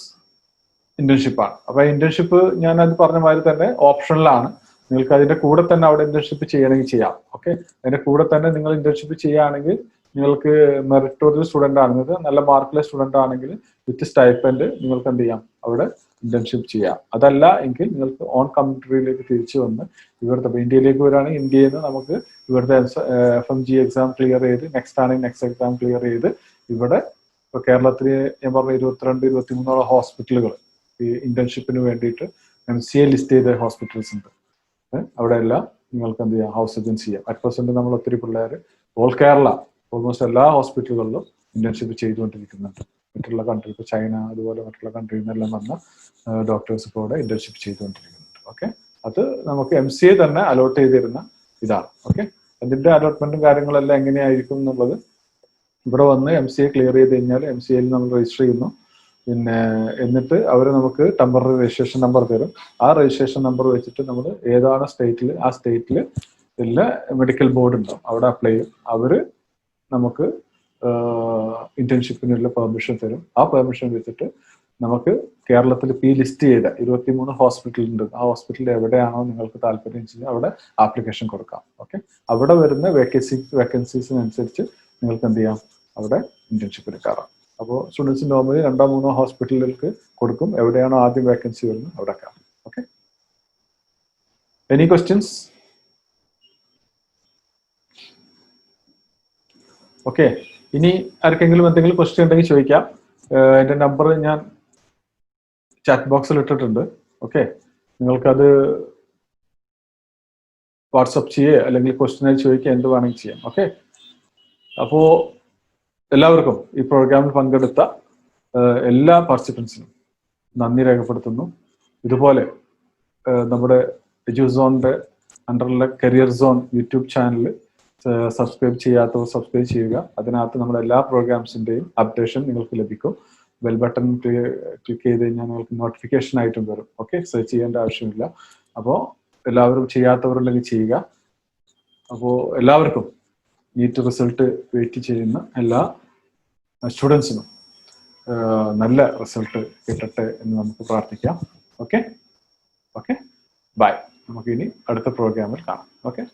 ഇന്റേൺഷിപ്പ് ആണ്. അപ്പൊ ഇന്റേൺഷിപ്പ് ഞാൻ അത് പറഞ്ഞ മാതിരി തന്നെ ഓപ്ഷണലാണ്. നിങ്ങൾക്ക് അതിന്റെ കൂടെ തന്നെ അവിടെ ഇന്റേൺഷിപ്പ് ചെയ്യണമെങ്കിൽ ചെയ്യാം. ഓക്കെ, അതിന്റെ കൂടെ തന്നെ നിങ്ങൾ ഇന്റേൺഷിപ്പ് ചെയ്യുകയാണെങ്കിൽ നിങ്ങൾക്ക് മെറിറ്റോറിയൽ സ്റ്റുഡന്റ് ആണെങ്കിൽ, നല്ല മാർക്കുള്ള സ്റ്റുഡന്റ് ആണെങ്കിൽ വിത്ത് സ്റ്റൈപ്പൻഡ് നിങ്ങൾക്ക് എന്ത് ചെയ്യാം, അവിടെ ഇന്റേൺഷിപ്പ് ചെയ്യാം. അതല്ല എങ്കിൽ നിങ്ങൾക്ക് ഓൺ കൺട്രിയിലേക്ക് തിരിച്ചു വന്ന് ഇവിടുത്തെ ഇന്ത്യയിലേക്ക് വരികയാണെങ്കിൽ ഇന്ത്യയിൽ നിന്ന് നമുക്ക് ഇവിടുത്തെ FMG എക്സാം ക്ലിയർ ചെയ്ത് നെക്സ്റ്റ് ആണെങ്കിൽ നെക്സ്റ്റ് എക്സാം ക്ലിയർ ചെയ്ത് ഇവിടെ ഇപ്പൊ കേരളത്തിൽ ഞാൻ പറഞ്ഞ 22-23 ഹോസ്പിറ്റലുകൾ ഈ ഇന്റേൺഷിപ്പിന് വേണ്ടിയിട്ട് MCA ലിസ്റ്റ് ചെയ്ത ഹോസ്പിറ്റൽസ് ഉണ്ട്. അവിടെ എല്ലാം നിങ്ങൾക്ക് എന്ത് ചെയ്യാം, ഹൗസ് സർജൻസി ചെയ്യാം. അറ്റ് പ്രസന്റ് നമ്മൾ ഒത്തിരി പിള്ളേർ ഓൾ കേരള ഓൾമോസ്റ്റ് എല്ലാ ഹോസ്പിറ്റലുകളിലും ഇന്റേൺഷിപ്പ് ചെയ്തുകൊണ്ടിരിക്കുന്നുണ്ട്. മറ്റുള്ള കൺട്രി, ഇപ്പോൾ ചൈന അതുപോലെ മറ്റുള്ള കൺട്രിയിൽ നിന്നെല്ലാം വന്ന ഡോക്ടേഴ്സ് ഇപ്പോൾ ഇവിടെ ഇന്റേൺഷിപ്പ് ചെയ്തുകൊണ്ടിരിക്കുന്നുണ്ട്. ഓക്കെ, അത് നമുക്ക് MCA തന്നെ അലോട്ട് ചെയ്തിരുന്ന ഇതാണ്. ഓക്കെ, അതിന്റെ അലോട്ട്മെന്റും കാര്യങ്ങളെല്ലാം എങ്ങനെയായിരിക്കും എന്നുള്ളത് ഇവിടെ വന്ന് MCA ക്ലിയർ ചെയ്ത് കഴിഞ്ഞാൽ MCAയിൽ നമ്മൾ രജിസ്റ്റർ ചെയ്യുന്നു. പിന്നെ എന്നിട്ട് അവർ നമുക്ക് ടെമ്പററി രജിസ്ട്രേഷൻ നമ്പർ തരും. ആ രജിസ്ട്രേഷൻ നമ്പർ വെച്ചിട്ട് നമ്മൾ ഏതാണ് സ്റ്റേറ്റിൽ, ആ സ്റ്റേറ്റിൽ എല്ലാ മെഡിക്കൽ ബോർഡ് ഉണ്ടാവും, അവിടെ അപ്ലൈ ചെയ്യും. അവര് നമുക്ക് ഇന്റേൺഷിപ്പിനുള്ള പെർമിഷൻ തരും. ആ പെർമിഷൻ വെച്ചിട്ട് നമുക്ക് കേരളത്തിൽ ലിസ്റ്റ് ചെയ്ത 23 ഹോസ്പിറ്റൽ ഉണ്ട്. ആ ഹോസ്പിറ്റലിൽ എവിടെയാണോ നിങ്ങൾക്ക് താല്പര്യം ചെയ്യുന്നത് അവിടെ ആപ്ലിക്കേഷൻ കൊടുക്കാം. ഓക്കെ, അവിടെ വരുന്ന വേക്കൻസീസിനനുസരിച്ച് നിങ്ങൾക്ക് എന്ത് ചെയ്യാം, അവിടെ ഇന്റേൺഷിപ്പ് എടുക്കാറാം. അപ്പോൾ സ്റ്റുഡൻസ് നോർമലി 2-3 ഹോസ്പിറ്റലുകൾക്ക് കൊടുക്കും, എവിടെയാണോ ആദ്യം വേക്കൻസി വരുന്നത് അവിടെ കാണും. Okay, any questions? ഓക്കെ, ഇനി ആർക്കെങ്കിലും എന്തെങ്കിലും ക്വസ്റ്റ്യൻ ഉണ്ടെങ്കിൽ ചോദിക്കാം. എൻ്റെ നമ്പർ ഞാൻ ചാറ്റ് ബോക്സിൽ ഇട്ടിട്ടുണ്ട്. ഓക്കെ, നിങ്ങൾക്കത് വാട്സപ്പ് ചെയ്യേ അല്ലെങ്കിൽ ക്വസ്റ്റ്യനായി ചോദിക്കുക, എന്ത് വേണമെങ്കിൽ ചെയ്യാം. ഓക്കെ, അപ്പോൾ എല്ലാവർക്കും ഈ പ്രോഗ്രാമിൽ പങ്കെടുത്ത എല്ലാ പാർട്ടിസിപ്പൻസിനും നന്ദി രേഖപ്പെടുത്തുന്നു. ഇതുപോലെ നമ്മുടെ എഡ്യൂസോണിന്റെ അണ്ടറിലെ career zone YouTube channel subscribe ചെയ്യാത്തവർ സബ്സ്ക്രൈബ് ചെയ്യുക. അതിനകത്ത് നമ്മുടെ എല്ലാ പ്രോഗ്രാംസിന്റെയും അപ്ഡേഷൻ നിങ്ങൾക്ക് ലഭിക്കും. ബെൽ ബട്ടൺ ക്ലിക്ക് ചെയ്ത് കഴിഞ്ഞാൽ നിങ്ങൾക്ക് നോട്ടിഫിക്കേഷൻ ആയിട്ടും വരും. ഓക്കെ, സെർച്ച് ചെയ്യേണ്ട ആവശ്യമില്ല. അപ്പോൾ എല്ലാവരും ചെയ്യാത്തവരുണ്ടെങ്കിൽ ചെയ്യുക. അപ്പോൾ എല്ലാവർക്കും നീറ്റ് റിസൾട്ട് വെയിറ്റ് ചെയ്യുന്ന എല്ലാ സ്റ്റുഡൻസിനും നല്ല റിസൾട്ട് കിട്ടട്ടെ എന്ന് നമുക്ക് പ്രാർത്ഥിക്കാം. Okay, bye. നമുക്ക് ഇനി അടുത്ത പ്രോഗ്രാമിൽ കാണാം. ഓക്കെ.